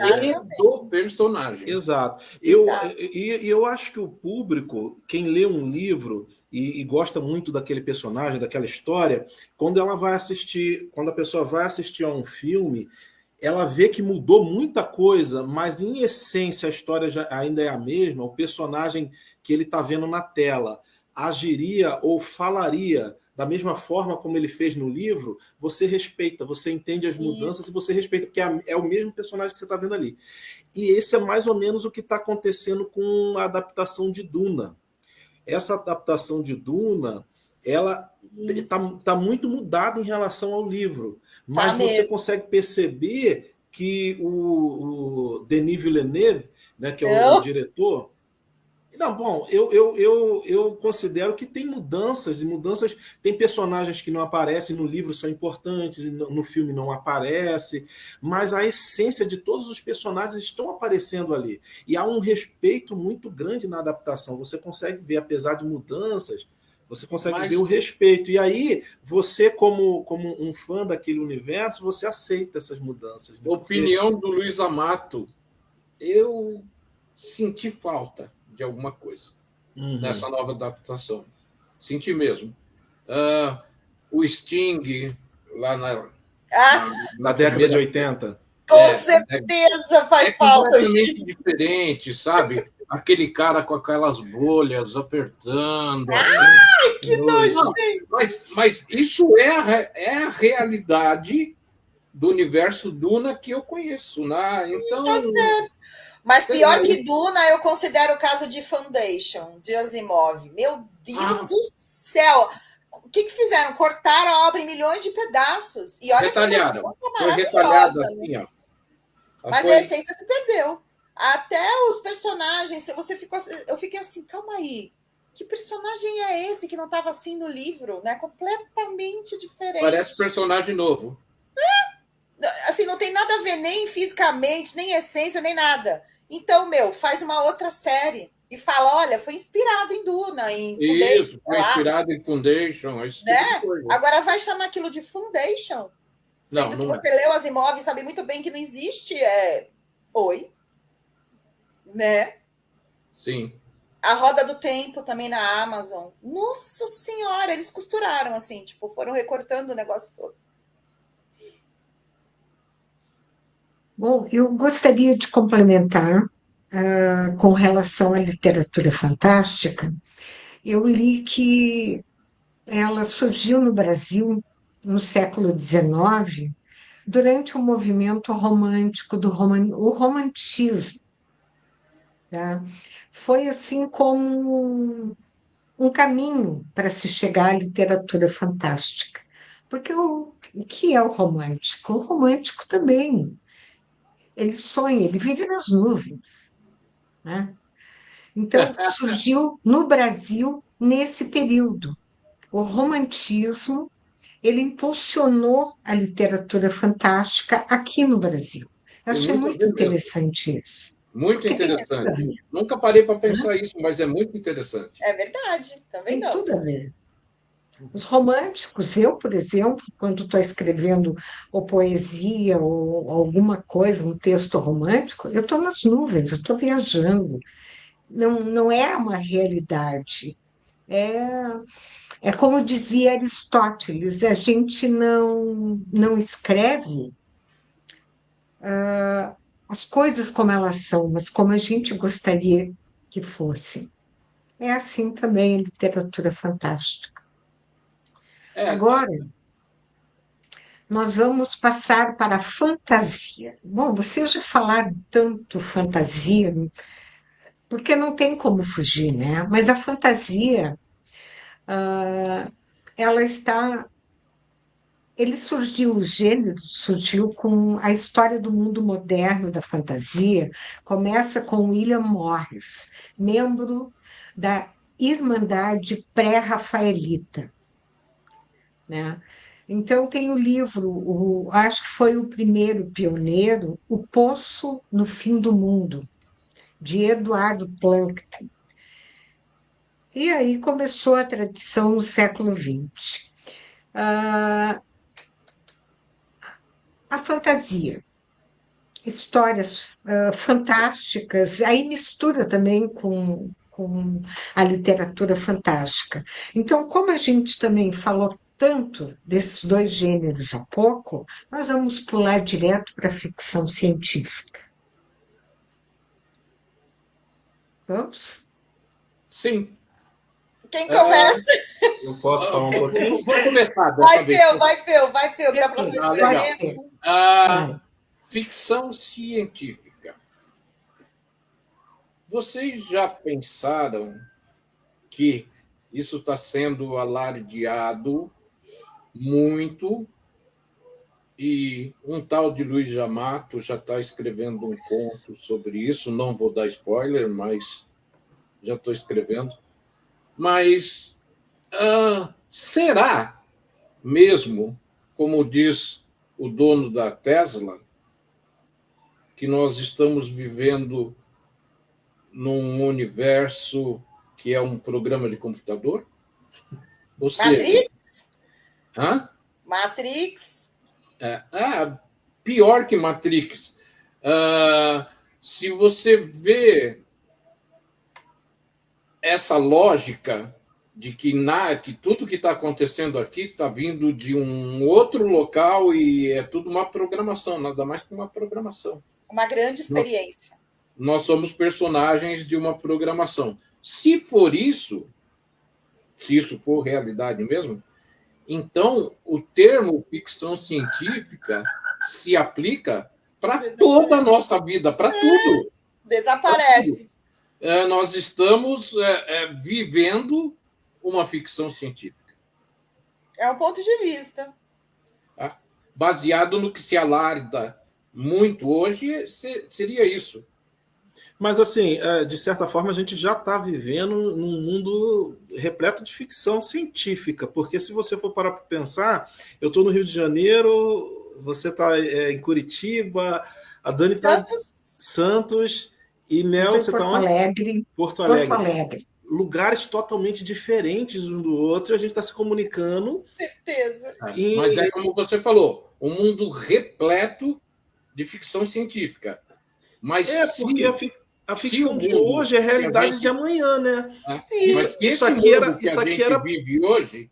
Do personagem. Exato. Eu acho que o público, quem lê um livro e gosta muito daquele personagem, daquela história, quando a pessoa vai assistir a um filme, ela vê que mudou muita coisa, mas em essência a história ainda é a mesma, o personagem que ele está vendo na tela agiria ou falaria da mesma forma como ele fez no livro, você respeita, você entende as mudanças e você respeita, porque é o mesmo personagem que você está vendo ali. E esse é mais ou menos o que está acontecendo com a adaptação de Duna. Essa adaptação de Duna, ela está muito mudada em relação ao livro. Mas você consegue perceber que o Denis Villeneuve, né, que é o diretor... Não, bom, eu considero que tem mudanças, tem personagens que não aparecem no livro, são importantes, no filme não aparece, mas a essência de todos os personagens estão aparecendo ali. E há um respeito muito grande na adaptação. Você consegue ver, apesar de mudanças, você consegue ver o respeito. E aí, você, como um fã daquele universo, você aceita essas mudanças. Né? Opinião do Luiz Amato. Eu senti falta de alguma coisa nessa nova adaptação. Senti mesmo. O Sting, lá na década de 80. Com certeza faz falta. É completamente diferente, sabe? aquele cara com aquelas bolhas apertando. Ai, que nojo! Mas isso é a realidade do universo Duna que eu conheço, né? Então, tá certo. Mas pior que Duna, eu considero o caso de Foundation, de Asimov. Meu Deus do céu! O que fizeram? Cortaram a obra em milhões de pedaços. E olha retalharam. que Foi retalhada assim, ó. Mas a essência se perdeu. Até os personagens, eu fiquei assim, calma aí. Que personagem é esse que não estava assim no livro, né? Completamente diferente. Parece personagem novo. Assim, não tem nada a ver nem fisicamente, nem essência, nem nada. Então, faz uma outra série e fala, olha, foi inspirado em Duna, em Isso, foi inspirado em Foundation, esse né? tipo de coisa. Agora vai chamar aquilo de Foundation, sendo que você leu Asimov e sabe muito bem que não existe Oi, né? Sim. A Roda do Tempo também na Amazon. Nossa Senhora, eles costuraram assim, tipo, foram recortando o negócio todo. Bom, eu gostaria de complementar com relação à literatura fantástica. Eu li que ela surgiu no Brasil no século XIX, durante o movimento romântico o romantismo. Tá? Foi assim como um caminho para se chegar à literatura fantástica. Porque o que é o romântico? O romântico também, ele sonha, ele vive nas nuvens, né? Então, surgiu no Brasil nesse período. O romantismo, ele impulsionou a literatura fantástica aqui no Brasil. Eu achei muito interessante isso. Muito interessante. Nunca parei para pensar isso, mas é muito interessante. É verdade, também não. Tem tudo a ver. Os românticos, eu, por exemplo, quando estou escrevendo ou poesia ou alguma coisa, um texto romântico, eu estou nas nuvens, eu estou viajando. Não é uma realidade. É como dizia Aristóteles, a gente não escreve as coisas como elas são, mas como a gente gostaria que fossem. É assim também a literatura fantástica. Agora, nós vamos passar para a fantasia. Bom, vocês já falaram tanto fantasia, porque não tem como fugir, né? Mas a fantasia, ela está. Ele surgiu, o gênero surgiu com a história do mundo moderno da fantasia, começa com William Morris, membro da Irmandade Pré-Rafaelita, né? Então, tem o livro, acho que foi o primeiro pioneiro, O Poço no Fim do Mundo, de Eduardo Plankton. E aí começou a tradição no século XX. A fantasia, histórias fantásticas, aí mistura também com a literatura fantástica. Então, como a gente também falou tanto desses dois gêneros há pouco, nós vamos pular direto para a ficção científica. Vamos? Sim. Quem começa? Eu posso falar um pouquinho? Vou começar. Vai, Peu, que da próxima vez. Ficção científica. Vocês já pensaram que isso está sendo alardeado muito e um tal de Luiz Amato já está escrevendo um conto sobre isso? Não vou dar spoiler, mas já estou escrevendo. Mas será mesmo, como diz o dono da Tesla, que nós estamos vivendo num universo que é um programa de computador? Ou Matrix? Hã? Matrix? Pior que Matrix. Se você vê essa lógica de que tudo que está acontecendo aqui está vindo de um outro local e é tudo uma programação, nada mais que uma programação. Uma grande experiência. nós somos personagens de uma programação. Se for isso, se isso for realidade mesmo, então o termo ficção científica se aplica para toda a nossa vida, para tudo. Desaparece. Nós estamos vivendo uma ficção científica. É um ponto de vista. Tá? Baseado no que se alarda muito hoje, seria isso. Mas, assim, de certa forma, a gente já está vivendo num mundo repleto de ficção científica, porque se você for parar para pensar, eu estou no Rio de Janeiro, você está em Curitiba, a Dani está em Santos, e Nel, você está onde? Alegre. Porto Alegre. Porto Alegre. Lugares totalmente diferentes um do outro, a gente está se comunicando. Certeza. Mas é como você falou, um mundo repleto de ficção científica. Mas porque a ficção de hoje é a realidade de amanhã, né? Sim. Mas se esse mundo que a gente vive hoje,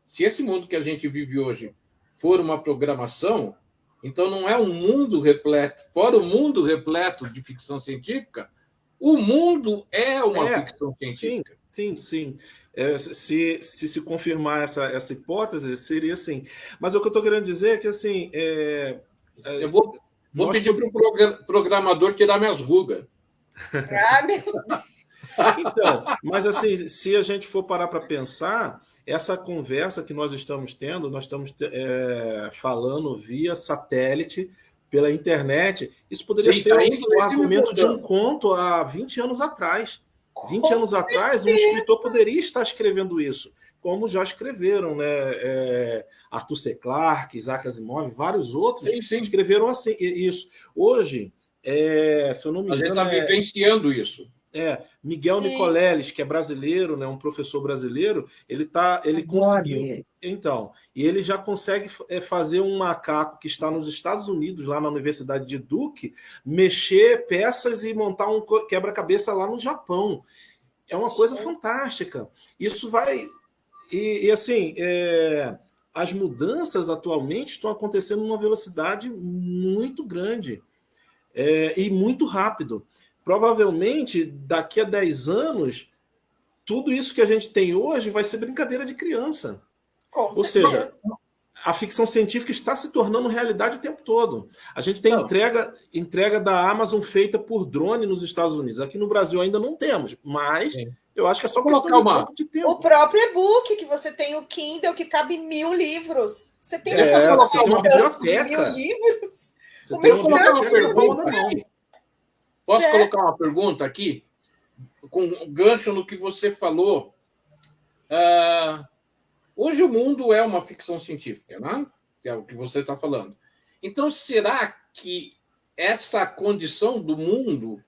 se esse mundo que a gente vive hoje for uma programação, então não é um mundo repleto, fora o mundo repleto de ficção científica, o mundo é uma ficção científica. Sim. Se confirmar essa hipótese, seria assim. Mas o que eu estou querendo dizer é que, assim... eu vou pedir para o programador tirar minhas rugas. Então, mas assim, se a gente for parar para pensar, essa conversa que nós estamos tendo, nós estamos falando via satélite, pela internet, isso poderia ser o argumento de um conto há 20 anos atrás. 20 anos atrás, um escritor poderia estar escrevendo isso, como já escreveram, né? Arthur C. Clarke, Isaac Asimov, vários outros escreveram assim, isso. Hoje, se eu não me engano... A gente está vivenciando isso. Miguel Nicoleles, que é brasileiro, né, um professor brasileiro, ele conseguiu. Então, e ele já consegue fazer um macaco que está nos Estados Unidos, lá na Universidade de Duke, mexer peças e montar um quebra-cabeça lá no Japão. É uma coisa fantástica. Isso vai... E assim, as mudanças atualmente estão acontecendo numa velocidade muito grande e muito rápido. Provavelmente, daqui a 10 anos, tudo isso que a gente tem hoje vai ser brincadeira de criança. Ou seja, a ficção científica está se tornando realidade o tempo todo. A gente tem entrega da Amazon feita por drone nos Estados Unidos. Aqui no Brasil ainda não temos, mas eu acho que é só questão de tempo. O próprio e-book, que você tem o Kindle, que cabe 1000 livros. Você tem uma biblioteca de 1000 livros? Você tem uma biblioteca. Posso colocar uma pergunta aqui? Com um gancho no que você falou. Hoje o mundo é uma ficção científica, né? Que é o que você está falando. Então, será que essa condição do mundo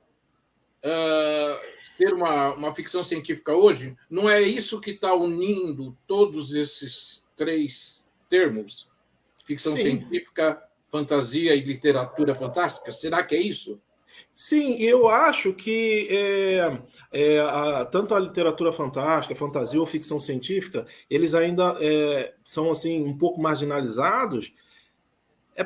ter uma ficção científica hoje, não é isso que está unindo todos esses 3 termos? Ficção científica, fantasia e literatura fantástica? Será que é isso? Sim, eu acho que tanto a literatura fantástica, fantasia ou ficção científica, eles ainda são assim um pouco marginalizados,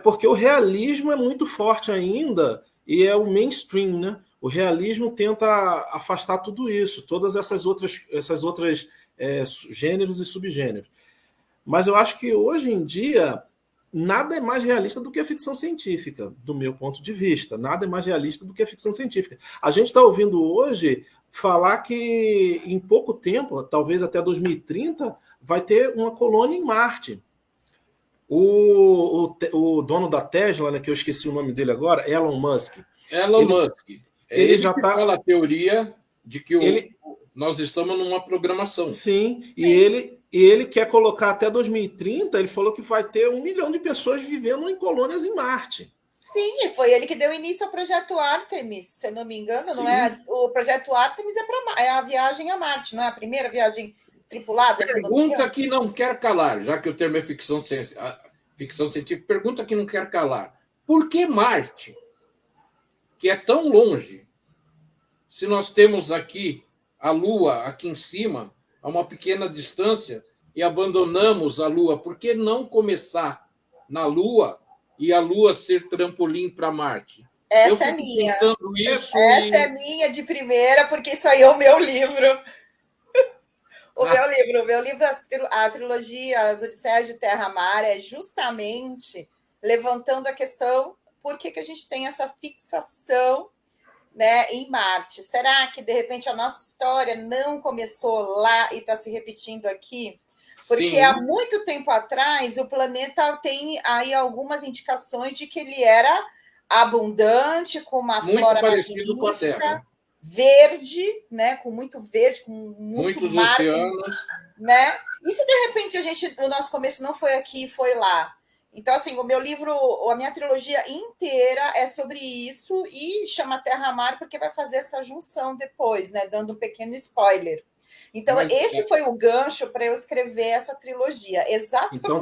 porque o realismo é muito forte ainda e é o mainstream, né? O realismo tenta afastar tudo isso, todas essas outras gêneros e subgêneros. Mas eu acho que hoje em dia nada é mais realista do que a ficção científica, do meu ponto de vista. Nada é mais realista do que a ficção científica. A gente está ouvindo hoje falar que em pouco tempo, talvez até 2030, vai ter uma colônia em Marte. O dono da Tesla, né, que eu esqueci o nome dele agora, Elon Musk. Ele já fala a teoria de que nós estamos numa programação. Sim. E ele quer colocar até 2030, ele falou que vai ter 1 milhão de pessoas vivendo em colônias em Marte. Sim, e foi ele que deu início ao projeto Artemis, se eu não me engano, não é? O projeto Artemis é a viagem a Marte, não é a primeira viagem tripulada? Pergunta que não quer calar, já que o termo é ficção científica, pergunta que não quer calar. Por que Marte, que é tão longe, se nós temos aqui a Lua aqui em cima, a uma pequena distância, e abandonamos a Lua? Por que não começar na Lua e a Lua ser trampolim para Marte? Essa é minha. Isso Essa é minha de primeira, porque isso aí é o meu livro. O meu livro, a trilogia As Odisseias de Terra-Mar, é justamente levantando a questão por que a gente tem essa fixação, né, em Marte. Será que, de repente, a nossa história não começou lá e está se repetindo aqui? Porque Sim. há muito tempo atrás o planeta tem aí algumas indicações de que ele era abundante, com uma muito flora parecido com a magnífica, Terra. verde, né, com muito verde, com muitos mar, oceanos, né? E se de repente o nosso começo não foi aqui, foi lá? Então, assim, o meu livro, a minha trilogia inteira é sobre isso e chama Terra-Mar porque vai fazer essa junção depois, né? Dando um pequeno spoiler. Então, esse foi o gancho para eu escrever essa trilogia. Exatamente. Então,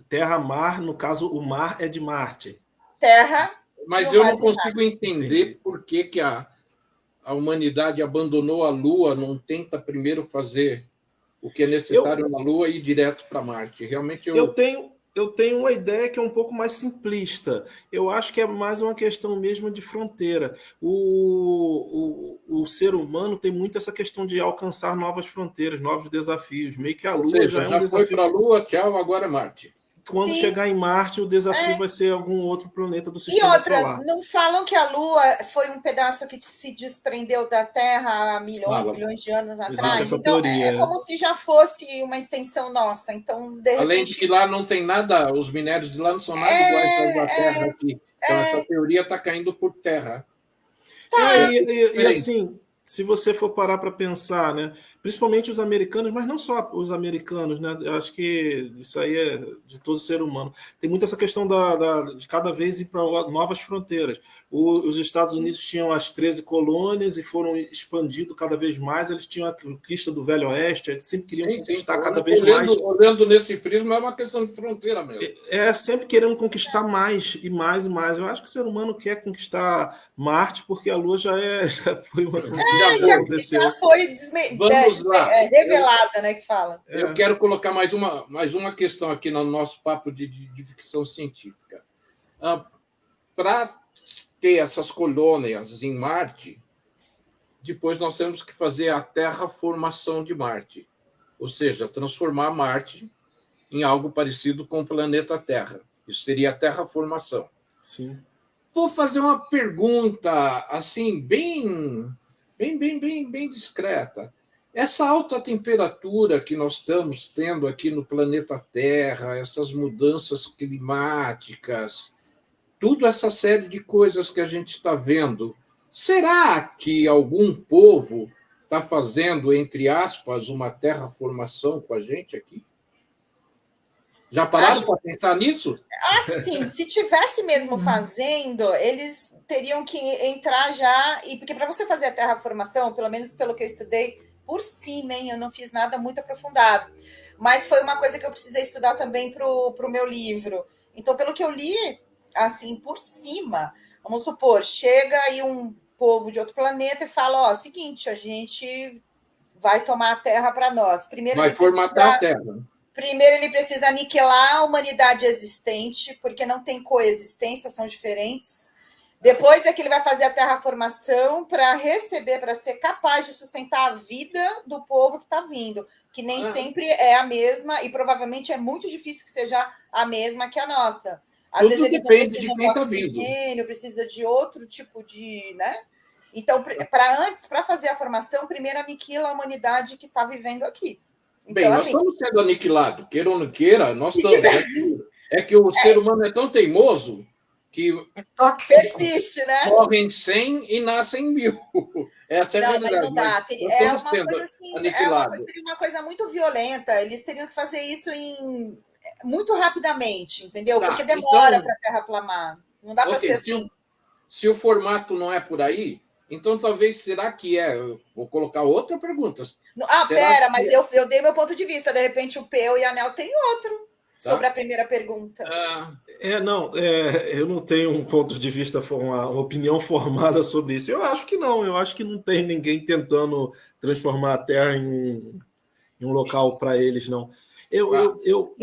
Terra-Mar, no caso, o mar é de Marte. Terra. Mas eu não consigo entender por que a humanidade abandonou a Lua, não tenta primeiro fazer o que é necessário na Lua e ir direto para Marte. Realmente eu tenho uma ideia que é um pouco mais simplista. Eu acho que é mais uma questão mesmo de fronteira. O ser humano tem muito essa questão de alcançar novas fronteiras, novos desafios. Meio que a Lua já é um desafio. Já foi para a Lua, tchau, agora é Marte. Quando chegar em Marte, o desafio vai ser algum outro planeta do sistema solar. Não falam que a Lua foi um pedaço que se desprendeu da Terra há milhões de anos atrás? Então, é como se já fosse uma extensão nossa. Então, de repente... Além de que lá não tem nada, os minérios de lá não são nada iguais aos da Terra aqui. Então, essa teoria está caindo por terra. E assim, se você for parar para pensar, né, principalmente os americanos, mas não só os americanos, né, eu acho que isso aí é de todo ser humano. Tem muito essa questão de cada vez ir para novas fronteiras. Os Estados Unidos tinham as 13 colônias e foram expandindo cada vez mais. Eles tinham a conquista do Velho Oeste, eles sempre queriam conquistar cada vez mais. Olhando nesse prisma, é uma questão de fronteira mesmo. Sempre querendo conquistar mais e mais e mais. Eu acho que o ser humano quer conquistar Marte porque a Lua já foi uma conquista. Já foi revelada, né, que fala. Eu quero colocar mais uma questão aqui no nosso papo de ficção científica. Para ter essas colônias em Marte, depois nós temos que fazer a terraformação de Marte, ou seja, transformar Marte em algo parecido com o planeta Terra. Isso seria a terraformação. Sim. Vou fazer uma pergunta assim bem discreta. Essa alta temperatura que nós estamos tendo aqui no planeta Terra, essas mudanças climáticas, toda essa série de coisas que a gente está vendo, será que algum povo está fazendo, entre aspas, uma terraformação com a gente aqui? Já pararam para pensar nisso? Sim, se tivesse mesmo fazendo, eles teriam que entrar já, porque para você fazer a terraformação, pelo menos pelo que eu estudei, por cima, eu não fiz nada muito aprofundado, mas foi uma coisa que eu precisei estudar também para o meu livro. Então, pelo que eu li, assim, por cima, vamos supor, chega aí um povo de outro planeta e fala, seguinte, a gente vai tomar a Terra para nós. Primeiro vai formatar a Terra. Primeiro, ele precisa aniquilar a humanidade existente, porque não tem coexistência, são diferentes. Depois é que ele vai fazer a terraformação para receber, para ser capaz de sustentar a vida do povo que está vindo, que nem sempre é a mesma, e provavelmente é muito difícil que seja a mesma que a nossa. Às vezes eles não precisam de oxigênio, precisa de outro tipo de, né? Então, para fazer a formação, primeiro aniquila a humanidade que está vivendo aqui. Então, bem, nós estamos sendo aniquilados, queira ou não queira, nós estamos. É que o ser humano é tão teimoso que persiste, né? Morrem 100 e nascem 1000. Essa é a verdade. Mas não dá. É uma coisa assim, seria uma coisa muito violenta. Eles teriam que fazer isso muito rapidamente, entendeu? Porque demora para a Terra planar. Não dá para ser assim. Se o formato não é por aí, então talvez, será que é? Vou colocar outra pergunta. Mas eu dei meu ponto de vista. De repente o Peu e a Nel têm outro. Sobre a primeira pergunta. Eu não tenho um ponto de vista, uma opinião formada sobre isso. Eu acho que não. Eu acho que não tem ninguém tentando transformar a Terra em um local para eles, não. Eu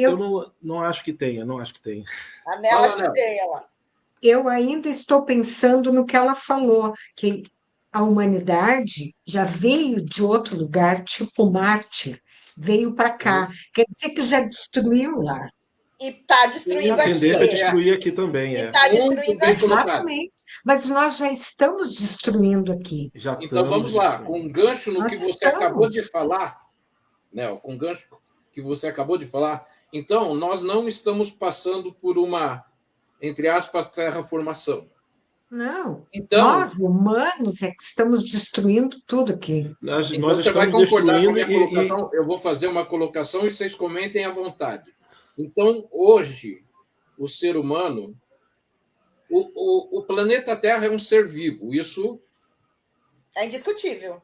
não acho que tenha. Não acho que tenha. A Nel acho que tem, ela. eu ainda estou pensando no que ela falou, que a humanidade já veio de outro lugar, tipo Marte, veio para cá. Quer dizer que já destruiu lá. E está E a destruindo aqui. tendência é destruir aqui também, E é. está Muito destruindo bem aqui. colocado. Exatamente. Mas nós já estamos destruindo aqui. Já Então estamos vamos lá, destruindo. com um gancho no Nós que você estamos. acabou de falar, Nel, com um gancho que você acabou de falar. Então, nós não estamos passando por uma, entre aspas, terraformação. Não, Então, nós, humanos, é que estamos destruindo tudo aqui. Nós então você vai estamos concordar com a destruindo minha colocação? Eu vou fazer uma colocação e vocês comentem à vontade. Então, hoje, o ser humano, o planeta Terra é um ser vivo. Isso É indiscutível.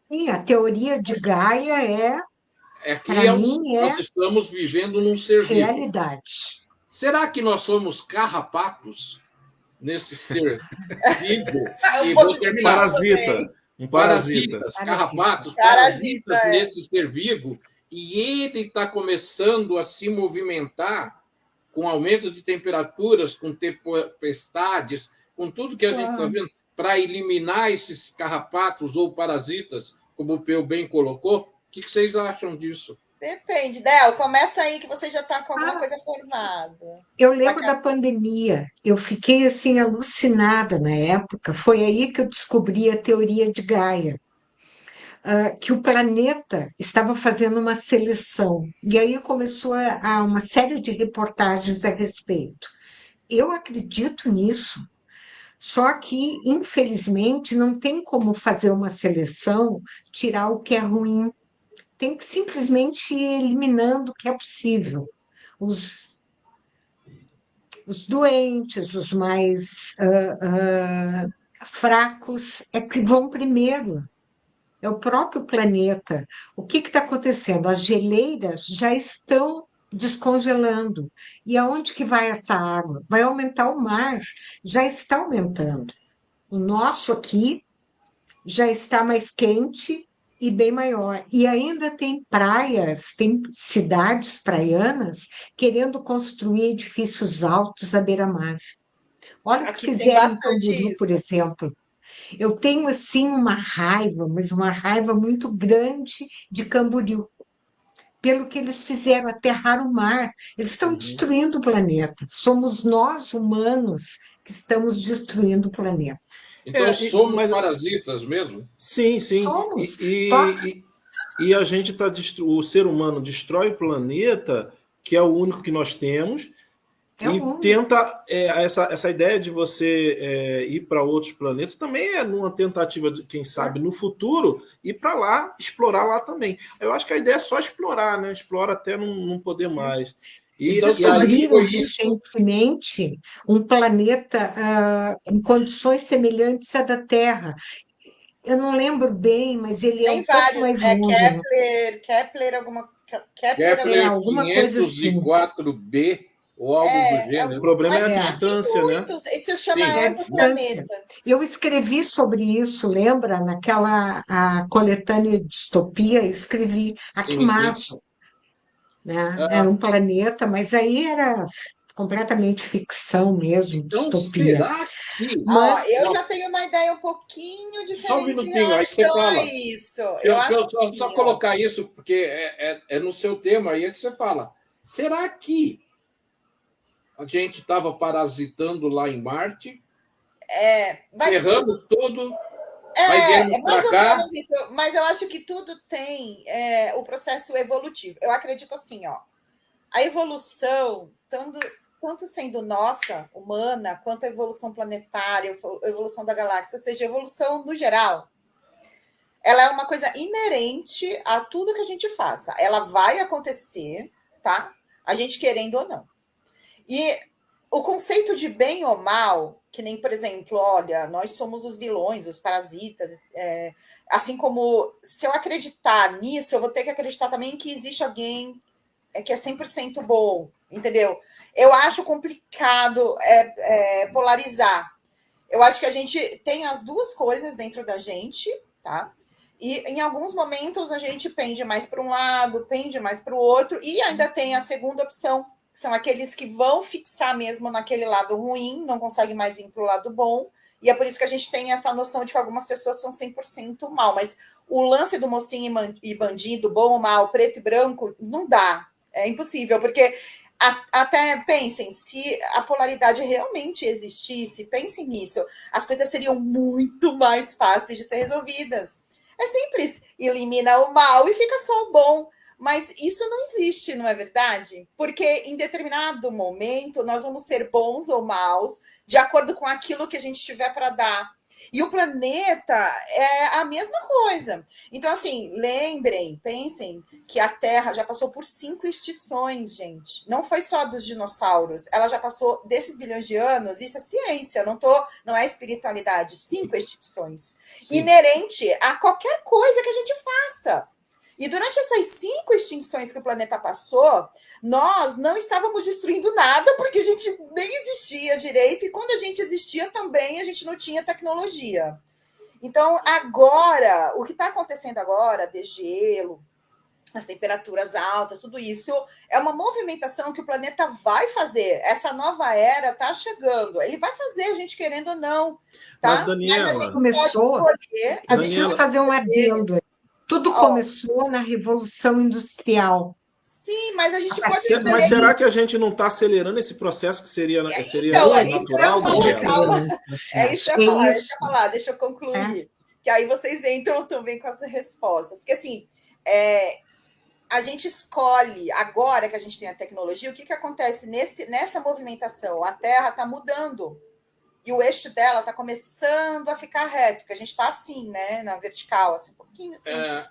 Sim, a teoria de Gaia aqui para nós mim, é estamos vivendo num ser vivo. realidade. Será que nós somos carrapatos nesse ser vivo? E vou vou terminar. parasita. Um parasita. Parasitas, carrapatos, Parasita, parasitas nesse ser vivo, e ele está começando a se movimentar com aumento de temperaturas, com tempestades, com tudo que a gente está vendo, para eliminar esses carrapatos ou parasitas, como o Peu bem colocou. O que vocês acham disso? Depende, Del, começa aí que você já está com alguma coisa formada. Eu lembro da pandemia, eu fiquei assim alucinada na época. Foi aí que eu descobri a teoria de Gaia, que o planeta estava fazendo uma seleção. E aí começou uma série de reportagens a respeito. Eu acredito nisso. Só que, infelizmente, não tem como fazer uma seleção, tirar o que é ruim. Tem que simplesmente ir eliminando o que é possível. Os doentes, os mais fracos, é que vão primeiro. É o próprio planeta. O que está acontecendo? As geleiras já estão descongelando. E aonde que vai essa água? Vai aumentar o mar, já está aumentando. O nosso aqui já está mais quente e bem maior. E ainda tem praias, tem cidades praianas querendo construir edifícios altos à beira-mar. Olha o que Aqui tem fizeram em bastante Camboriú, por isso. exemplo. Eu tenho, assim, uma raiva, mas uma raiva muito grande de Camboriú, pelo que eles fizeram, aterrar o mar. Eles estão destruindo o planeta. Somos nós, humanos, que estamos destruindo o planeta. Então, somos parasitas mesmo? Sim. Somos. E a gente está o ser humano destrói o planeta, que é o único que nós temos, tenta essa ideia de você ir para outros planetas também é numa tentativa de, quem sabe, no futuro ir para lá, explorar lá também. Eu acho que a ideia é só explorar, né? Explora até não poder mais. Então, descobriram recentemente um planeta em condições semelhantes à da Terra. Eu não lembro bem, mas ele é um pouco mais longe. Kepler, alguma coisa assim. 504b ou algo do gênero. O problema é a distância, né? Isso chama exoplaneta. Eu escrevi sobre isso, lembra? Naquela coletânea Distopia, eu escrevi Akimasu. Né? Era um planeta, mas aí era completamente ficção mesmo, então, distopia. Será que... Mas eu já tenho uma ideia um pouquinho diferente. Só um minutinho, aí você fala. Isso. Só colocar isso, porque é no seu tema, aí você fala. Será que a gente estava parasitando lá em Marte? Errando tudo. É mais ou menos isso, mas eu acho que tudo tem o processo evolutivo. Eu acredito assim, ó, a evolução, tanto sendo nossa, humana, quanto a evolução planetária, a evolução da galáxia, ou seja, a evolução no geral, ela é uma coisa inerente a tudo que a gente faça. Ela vai acontecer, tá? A gente querendo ou não. E o conceito de bem ou mal, que nem, por exemplo, olha, nós somos os vilões, os parasitas, assim como se eu acreditar nisso, eu vou ter que acreditar também que existe alguém que é 100% bom, entendeu? Eu acho complicado polarizar. Eu acho que a gente tem as duas coisas dentro da gente, tá? E em alguns momentos a gente pende mais para um lado, pende mais para o outro, e ainda tem a segunda opção são aqueles que vão fixar mesmo naquele lado ruim, não conseguem mais ir para o lado bom, e é por isso que a gente tem essa noção de que algumas pessoas são 100% mal, mas o lance do mocinho e bandido, bom ou mal, preto e branco, não dá, é impossível, porque até pensem, se a polaridade realmente existisse, pensem nisso, as coisas seriam muito mais fáceis de ser resolvidas. É simples, elimina o mal e fica só o bom. Mas isso não existe, não é verdade? Porque em determinado momento nós vamos ser bons ou maus de acordo com aquilo que a gente tiver para dar. E o planeta é a mesma coisa. Então, assim, lembrem, pensem que a Terra já passou por 5 extinções, gente. Não foi só dos dinossauros. Ela já passou desses bilhões de anos. Isso é ciência, não é espiritualidade. 5 extinções. Sim. Inerente a qualquer coisa que a gente faça. E durante essas 5 extinções que o planeta passou, nós não estávamos destruindo nada, porque a gente nem existia direito, e quando a gente existia também, a gente não tinha tecnologia. Então, agora, o que está acontecendo agora, degelo, as temperaturas altas, tudo isso, é uma movimentação que o planeta vai fazer. Essa nova era está chegando. Ele vai fazer, a gente querendo ou não. Tá? Mas, Daniela, mas a gente começou, eu preciso fazer um adendo. Tudo começou na Revolução Industrial. Sim, mas a gente pode... Mas será que a gente não está acelerando esse processo que seria então, natural? É isso que eu ia falar, deixa eu concluir. Que aí vocês entram também com as respostas. Porque, assim, a gente escolhe, agora que a gente tem a tecnologia, o que acontece nessa movimentação? A Terra está mudando. E o eixo dela está começando a ficar reto, que a gente está assim, né? Na vertical, assim, um pouquinho assim. Né?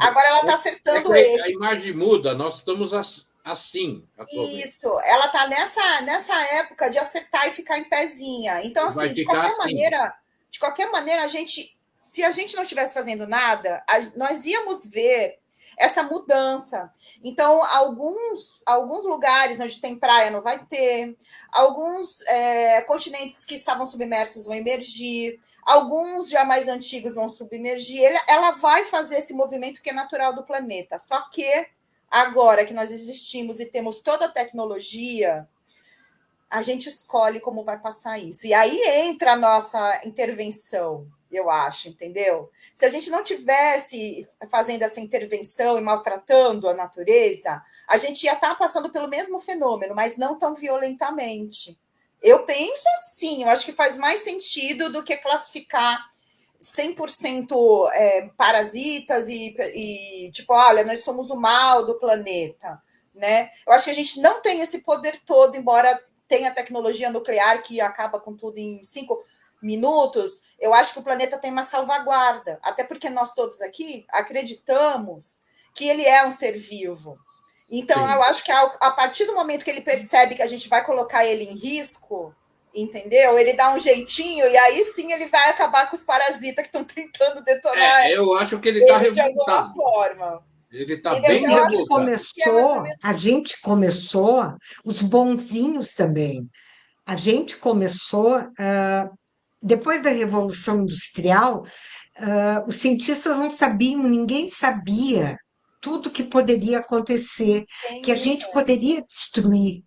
Agora ela está acertando o eixo. A imagem muda, nós estamos assim atualmente. Isso, ela está nessa época de acertar e ficar em pezinha. Então, assim, de qualquer maneira, se a gente não estivesse fazendo nada, nós íamos ver essa mudança. Então, alguns lugares onde tem praia não vai ter, alguns continentes que estavam submersos vão emergir, alguns já mais antigos vão submergir. Ela vai fazer esse movimento que é natural do planeta. Só que agora que nós existimos e temos toda a tecnologia, a gente escolhe como vai passar isso. E aí entra a nossa intervenção, eu acho, entendeu? Se a gente não tivesse fazendo essa intervenção e maltratando a natureza, a gente ia estar passando pelo mesmo fenômeno, mas não tão violentamente. Eu penso assim, eu acho que faz mais sentido do que classificar 100% parasitas e tipo, olha, nós somos o mal do planeta, né? Eu acho que a gente não tem esse poder todo, embora tenha tecnologia nuclear que acaba com tudo em 5 minutos, eu acho que o planeta tem uma salvaguarda, até porque nós todos aqui acreditamos que ele é um ser vivo. Então, sim, eu acho que a partir do momento que ele percebe que a gente vai colocar ele em risco, entendeu? Ele dá um jeitinho e aí sim ele vai acabar com os parasitas que estão tentando detonar. Eu acho que ele está revoltado. De alguma forma. Ele está bem revoltado. A gente começou, os bonzinhos também. A gente começou, depois da Revolução Industrial, os cientistas não sabiam, ninguém sabia tudo que poderia acontecer, que a gente poderia destruir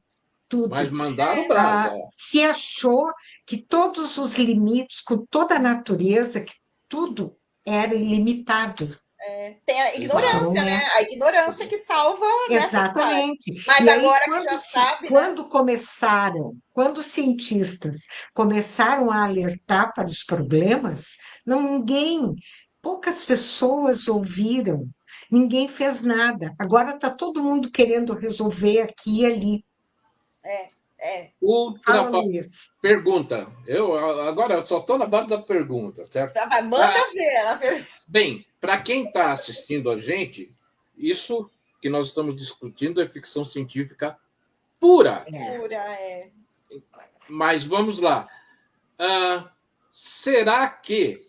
tudo. Mas mandaram brasa. Se achou que todos os limites, com toda a natureza, que tudo era ilimitado. Tem a ignorância, né? A ignorância que salva. Exatamente. Mas e agora aí, que já sabe. Quando os cientistas começaram a alertar para os problemas, poucas pessoas ouviram, ninguém fez nada. Agora está todo mundo querendo resolver aqui e ali. Outra pergunta. Eu agora só estou na base da pergunta, certo? Tá, manda ver. Bem, para quem está assistindo a gente, isso que nós estamos discutindo é ficção científica pura. Mas vamos lá. Será que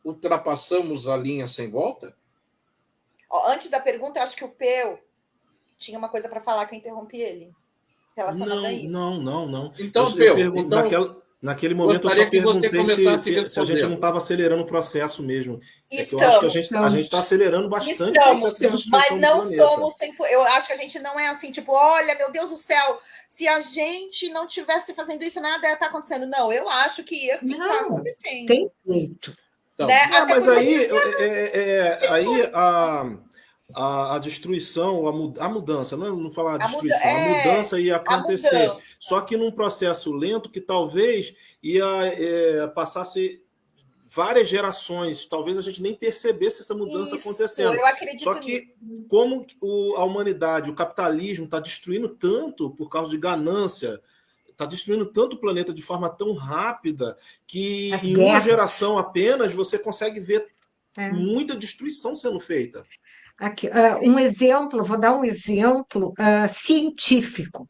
ultrapassamos a linha sem volta? Antes da pergunta, eu acho que o Peu tinha uma coisa para falar que eu interrompi ele. Relacionado a isso. Não. Então, Naquele momento eu Gostaria só que você perguntei começasse se a gente não respondendo. estava acelerando o processo mesmo. É que eu acho que a gente está acelerando bastante o processo de mas destruição do não planeta. somos eu acho que a gente não é assim, tipo, olha, meu Deus do céu, se a gente não tivesse fazendo isso, nada ia estar acontecendo. Não, eu acho que assim está Não, acontecendo. tem jeito. Então, Né? Não, Até mas porque aí a destruição, a mudança, não falar a destruição, a mudança ia a acontecer. mudança. Só que num processo lento que talvez ia passasse várias gerações, talvez a gente nem percebesse essa mudança acontecendo. Eu acredito Só que nisso. como a humanidade, o capitalismo está destruindo tanto por causa de ganância, está destruindo tanto o planeta de forma tão rápida que As em uma guerras. geração apenas você consegue ver É. muita destruição sendo feita. Aqui, um exemplo, vou dar um exemplo científico.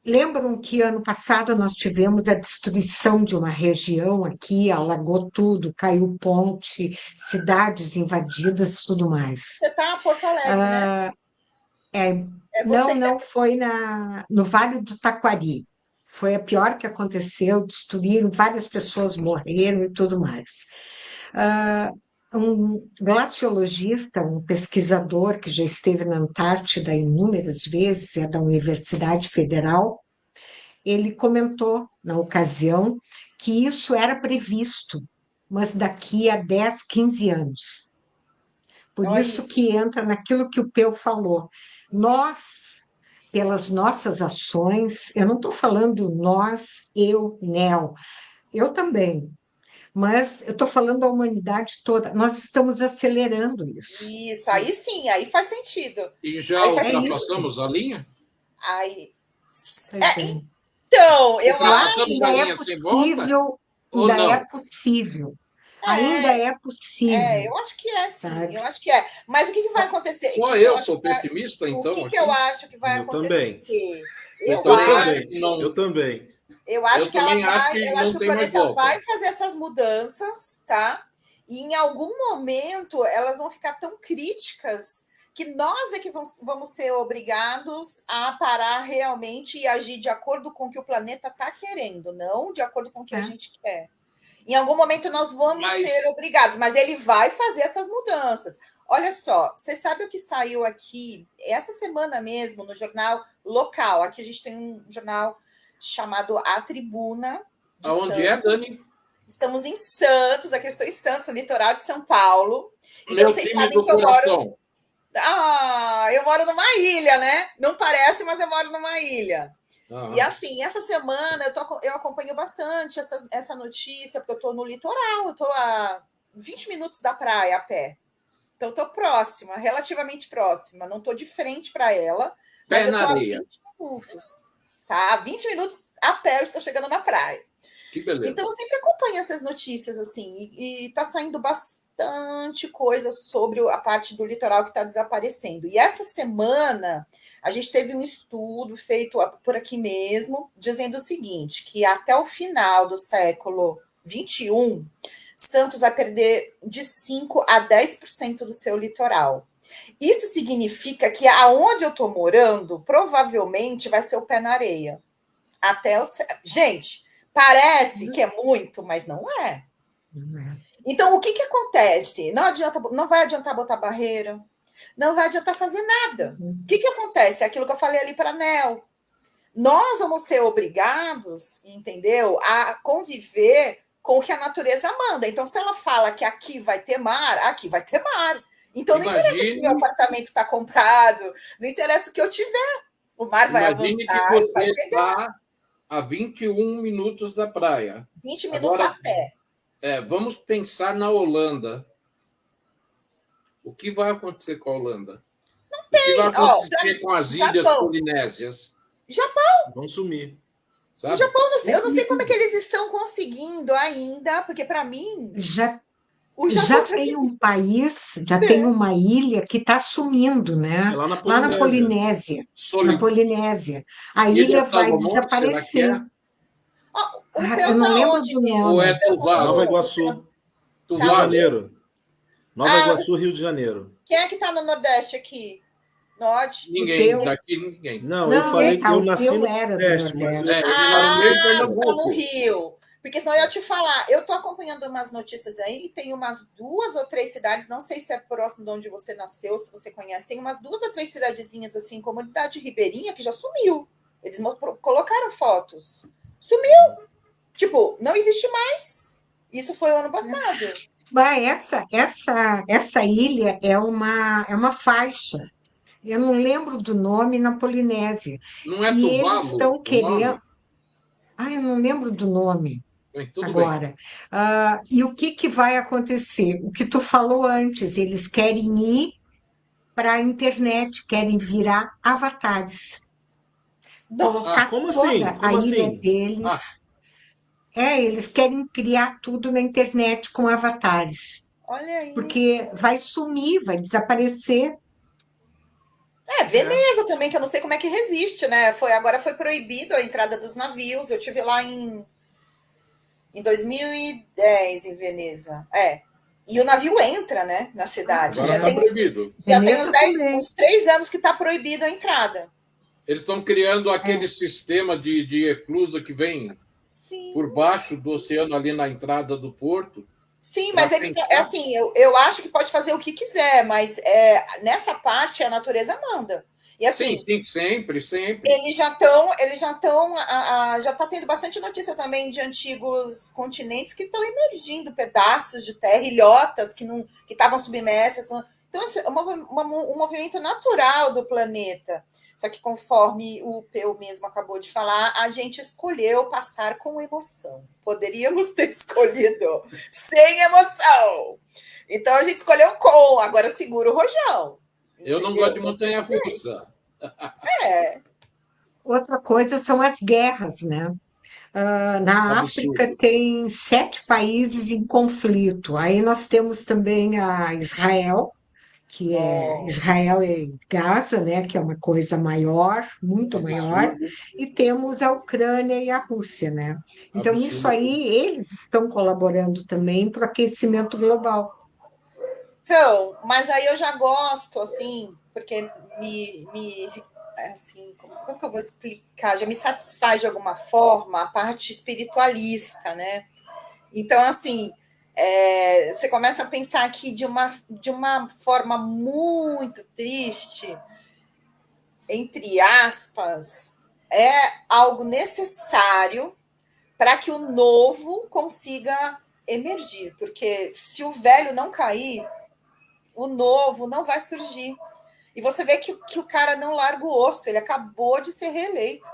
Lembram que ano passado nós tivemos a destruição de uma região aqui, alagou tudo, caiu ponte, cidades invadidas e tudo mais. Você está em Porto Alegre, né? É você que Não foi no Vale do Taquari. Foi a pior que aconteceu, destruíram, várias pessoas morreram e tudo mais. Um glaciologista, um pesquisador que já esteve na Antártida inúmeras vezes, é da Universidade Federal, ele comentou na ocasião que isso era previsto, mas daqui a 10, 15 anos. Por Olha isso que entra naquilo que o Peu falou. Nós, pelas nossas ações, eu não estou falando nós, eu, Nel, eu também, mas eu estou falando da humanidade toda. Nós estamos acelerando isso. Isso, aí sim, aí faz sentido. E já Aí faz ultrapassamos a linha? Aí. Pois é. Então, eu acho. Ultrapassamos a linha sem volta? Ou Ainda não? é possível. Ainda é possível. Eu acho que é, sim. Sabe? Eu acho que é. Mas o que vai acontecer? Só que eu acho sou que vai- pessimista, então? O que aqui? eu acho que vai Eu acontecer? também. Eu Então, acho, não. Eu também. eu acho Eu que ela também acho vai, que eu não acho que o tem mais planeta volta. vai fazer essas mudanças, tá? E em algum momento elas vão ficar tão críticas que nós é que vamos ser obrigados a parar realmente e agir de acordo com o que o planeta está querendo, não de acordo com o que a gente quer. Em algum momento nós vamos ser obrigados, mas ele vai fazer essas mudanças. Olha só, você sabe o que saiu aqui essa semana mesmo no jornal local? Aqui a gente tem um jornal chamado A Tribuna de Aonde é, Santos. Dani? Estamos em Santos, aqui eu estou em Santos, no litoral de São Paulo. Então Meu vocês time sabem do que eu coração. moro. Eu moro numa ilha, né? Não parece, mas eu moro numa ilha. E assim, essa semana eu acompanho bastante essa notícia, porque eu estou no litoral, eu estou a 20 minutos da praia a pé. Então, estou próxima, relativamente próxima. Não estou de frente para ela, mas eu estou a 20 minutos. Tá? 20 minutos a pé eu estou chegando na praia. Que beleza. Então, eu sempre acompanho essas notícias, assim, e está saindo bastante coisa sobre a parte do litoral que está desaparecendo. E essa semana, a gente teve um estudo feito por aqui mesmo, dizendo o seguinte, que até o final do século XXI, Santos vai perder de 5% a 10% do seu litoral. Isso significa que aonde eu estou morando, provavelmente vai ser o pé na areia. Gente, parece que é muito, mas não é. Então, o que acontece? Não vai adiantar botar barreira, não vai adiantar fazer nada. O que acontece? É aquilo que eu falei ali para a Nel. Nós vamos ser obrigados, entendeu, a conviver com o que a natureza manda. Então, se ela fala que aqui vai ter mar, aqui vai ter mar. Então, não interessa se meu apartamento está comprado, não interessa o que eu tiver. O mar vai avançar. Imagine que você está a 21 minutos da praia. 20 minutos a pé. Vamos pensar na Holanda. O que vai acontecer com a Holanda? Não tem. O que vai acontecer com as ilhas polinésias? Japão. Vão sumir. Sabe? O Japão, eu não sei como é que eles estão conseguindo ainda, porque para mim... Já tem um país, já tem uma ilha que está sumindo, né? Lá na Polinésia. Na Polinésia. A ilha vai desaparecer. Eu não lembro do nome. Ou é Tuvalu? Nova Iguaçu. Rio de Janeiro. Nova Iguaçu, Rio de Janeiro. Quem é que está no Nordeste aqui? Norte. Ninguém, Peu. daqui ninguém. Não, eu falei que eu nasci no era do Nordeste, mas Nordeste. Ele tá no meio de Você tá Pernambuco. no Rio. Porque senão eu ia te falar, eu tô acompanhando umas notícias aí, tem umas 2 ou 3 cidades, não sei se é próximo de onde você nasceu, se você conhece, tem umas 2 ou 3 cidadezinhas assim, comunidade ribeirinha, que já sumiu. Eles colocaram fotos. Sumiu. Tipo, não existe mais. Isso foi o ano passado. Essa ilha é uma faixa. Eu não lembro do nome na Polinésia. Não é E eles Tuvalu estão o nome? querendo. Ah, eu não lembro do nome Bem, tudo bem. agora. E o que vai acontecer? O que tu falou antes, eles querem ir para a internet, querem virar avatares, Nossa, colocar como assim? toda a Como ilha assim? Ah, deles. Eles querem criar tudo na internet com avatares, olha isso. porque vai sumir, vai desaparecer. Veneza também, que eu não sei como é que resiste, né? Agora foi proibido a entrada dos navios. Eu tive lá em 2010 em Veneza. E o navio entra, né, na cidade. agora está proibido. Já tem Veneza também. uns 3 anos que está proibido a entrada. Eles estão criando aquele sistema de eclusa que vem Sim. por baixo do oceano ali na entrada do porto. Sim, mas eles, assim, eu acho que pode fazer o que quiser, mas nessa parte a natureza manda. E assim, Sim, sempre. eles já está tendo bastante notícia também de antigos continentes que estão emergindo pedaços de terra, ilhotas que estavam submersas. Então, isso é um movimento natural do planeta. Só que conforme o Peu mesmo acabou de falar, a gente escolheu passar com emoção. Poderíamos ter escolhido sem emoção. Então a gente escolheu com, agora segura o rojão. Eu não gosto de montanha-russa. Outra coisa são as guerras, né? Na Absurdo. África tem 7 países em conflito. Aí nós temos também a Israel, que é Israel e Gaza, né? Que é uma coisa maior, muito maior. Absurdo. E temos a Ucrânia e a Rússia, né? Então, nisso Absurdo. aí, eles estão colaborando também para o aquecimento global. Então, mas aí eu já gosto, assim, porque assim, como que eu vou explicar? Já me satisfaz de alguma forma a parte espiritualista, né? Então, assim, você começa a pensar aqui de uma forma muito triste, entre aspas, é algo necessário para que o novo consiga emergir, porque se o velho não cair, o novo não vai surgir. E você vê que o cara não larga o osso, ele acabou de ser reeleito,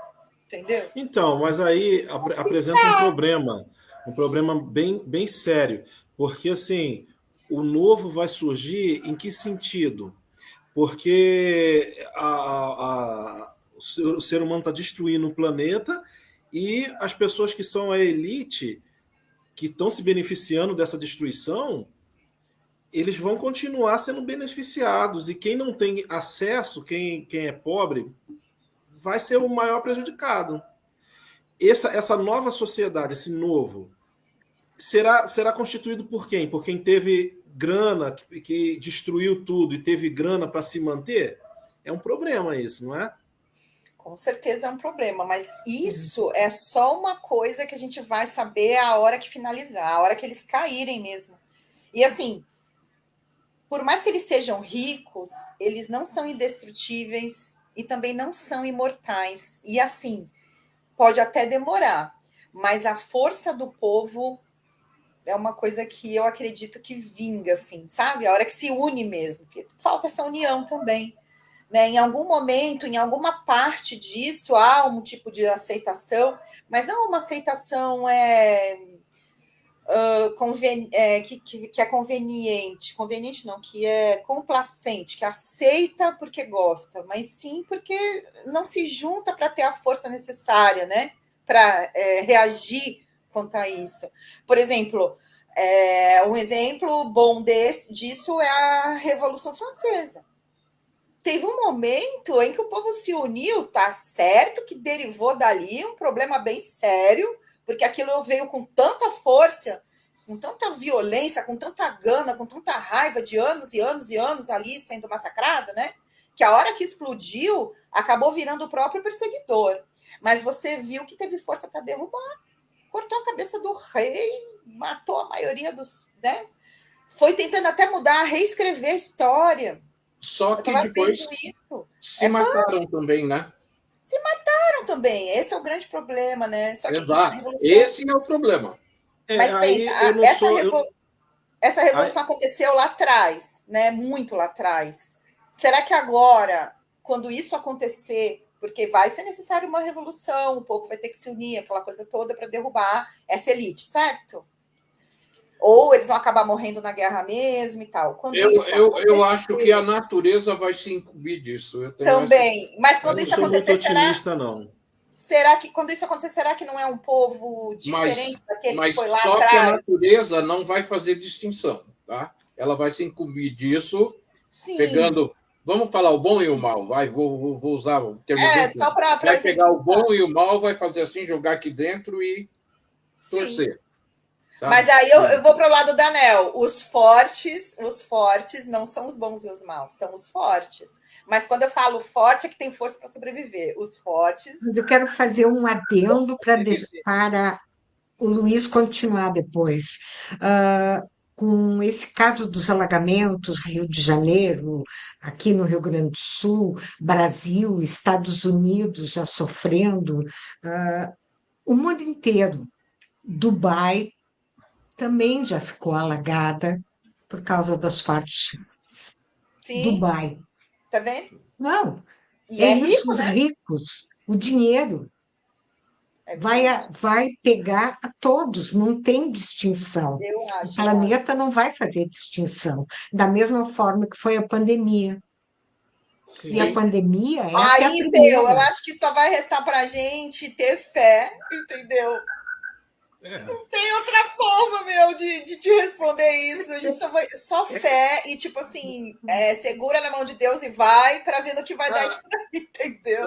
entendeu? Então, mas aí apresenta um problema bem sério, porque assim, o novo vai surgir em que sentido? Porque o ser humano está destruindo o planeta e as pessoas que são a elite, que estão se beneficiando dessa destruição, eles vão continuar sendo beneficiados. E quem não tem acesso, quem é pobre, vai ser o maior prejudicado. Essa nova sociedade, esse novo, será constituído por quem? Por quem teve grana, que destruiu tudo e teve grana para se manter? É um problema isso, não é? Com certeza é um problema, mas isso é só uma coisa que a gente vai saber a hora que finalizar, a hora que eles caírem mesmo. E assim, por mais que eles sejam ricos, eles não são indestrutíveis e também não são imortais. E assim, pode até demorar, mas a força do povo é uma coisa que eu acredito que vinga, assim, sabe? A hora que se une mesmo. Porque falta essa união também. Né? Em algum momento, em alguma parte disso, há um tipo de aceitação, mas não uma aceitação que é conveniente não, que é complacente, que aceita porque gosta, mas sim porque não se junta para ter a força necessária, né? Para reagir quanto a isso. Por exemplo, um exemplo bom disso é a Revolução Francesa. Teve um momento em que o povo se uniu, tá certo que derivou dali um problema bem sério, porque aquilo veio com tanta força, com tanta violência, com tanta gana, com tanta raiva de anos e anos e anos ali sendo massacrada, né? que a hora que explodiu, acabou virando o próprio perseguidor. Mas você viu que teve força para derrubar. Cortou a cabeça do rei, matou a maioria dos... Né? Foi tentando até mudar, reescrever a história. Só que depois se mataram também, né? Se mataram também. Esse é o grande problema, né? Só que Exato. Esse é o problema. Mas pensa, essa revolução aconteceu lá atrás, né? Muito lá atrás. Será que agora, quando isso acontecer, porque vai ser necessário uma revolução, o povo vai ter que se unir, aquela coisa toda para derrubar essa elite, certo? Ou eles vão acabar morrendo na guerra mesmo e tal. Eu acho que a natureza vai se incumbir disso. Também. Mas quando isso acontecer, muito otimista, não. Será que, quando isso acontecer, será que não é um povo diferente daquele que foi lá atrás? Só que a natureza não vai fazer distinção, tá? Ela vai se incumbir disso, Sim. Pegando... Vamos falar o bom e o mal, vai, vou usar o termo. Só para vai pegar o bom e o mal, vai fazer assim, jogar aqui dentro e torcer. Sabe? Mas aí eu vou para o lado da Nel. Os fortes não são os bons e os maus, são os fortes. Mas quando eu falo forte, é que tem força para sobreviver. Os fortes... Mas eu quero fazer um adendo para o Luiz continuar depois. Com esse caso dos alagamentos, Rio de Janeiro, aqui no Rio Grande do Sul, Brasil, Estados Unidos já sofrendo, o mundo inteiro. Dubai também já ficou alagada por causa das fortes chuvas. Sim. Dubai. Tá vendo? Não. E é isso, rico, os né? ricos, o dinheiro. Vai pegar a todos, não tem distinção. Eu acho. O planeta não vai fazer distinção, da mesma forma que foi a pandemia. Sim. E a pandemia, essa é a Aí, primeira. eu acho que só vai restar para a gente ter fé, entendeu? Não tem outra forma, de te responder isso. A gente só fé e, tipo assim, segura na mão de Deus e vai para ver no que vai dar isso aí, entendeu?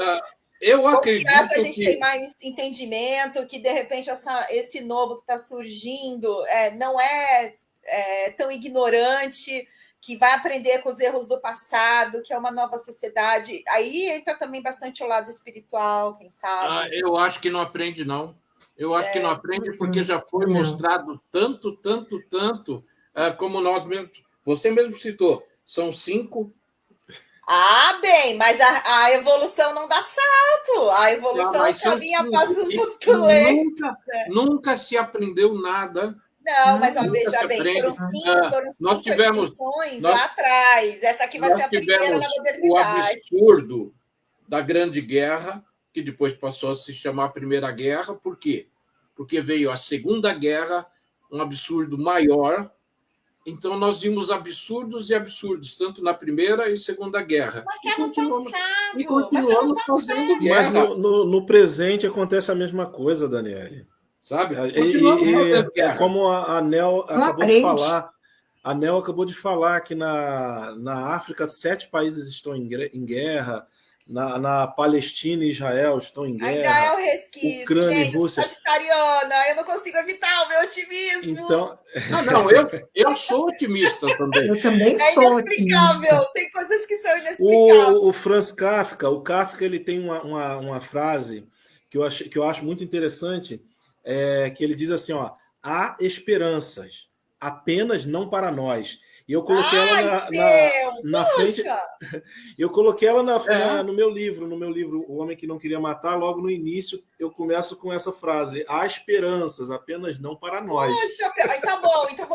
Eu acredito que a gente tem mais entendimento, que de repente esse novo que está surgindo não é tão ignorante, que vai aprender com os erros do passado, que é uma nova sociedade. Aí entra também bastante o lado espiritual, quem sabe. Eu acho que não aprende, não. Eu acho que não aprende porque já foi mostrado tanto, como nós mesmos. Você mesmo citou, são 5. Bem, mas a evolução não dá salto. A evolução caminha a passos muito lentos. Nunca se aprendeu nada. Não, mas veja bem, foram 5 excursões lá atrás. Essa aqui vai ser a primeira na modernidade. O absurdo da Grande Guerra, que depois passou a se chamar Primeira Guerra. Por quê? Porque veio a Segunda Guerra, um absurdo maior. Então, nós vimos absurdos e absurdos, tanto na Primeira e Segunda Guerra. Mas continuamos fazendo guerra. Mas no presente acontece a mesma coisa, Daniele. Sabe? É como a Nel acabou de falar. A Nel acabou de falar que na África 7 países estão em guerra. Na Palestina e Israel estão em guerra. Ainda é o resquício. Ucrânia gente, e Rússia. Eu sou sagitariana, eu não consigo evitar o meu otimismo. Então... eu sou otimista também. Eu também sou otimista. Tem coisas que são inexplicáveis. O Franz Kafka, ele tem uma frase que eu acho muito interessante, que ele diz assim, há esperanças, apenas não para nós. E eu coloquei ela na frente. Eu coloquei ela no meu livro, O Homem que Não Queria Matar. Logo no início, eu começo com essa frase: há esperanças, apenas não para nós. Poxa, Peu, aí tá bom. Então,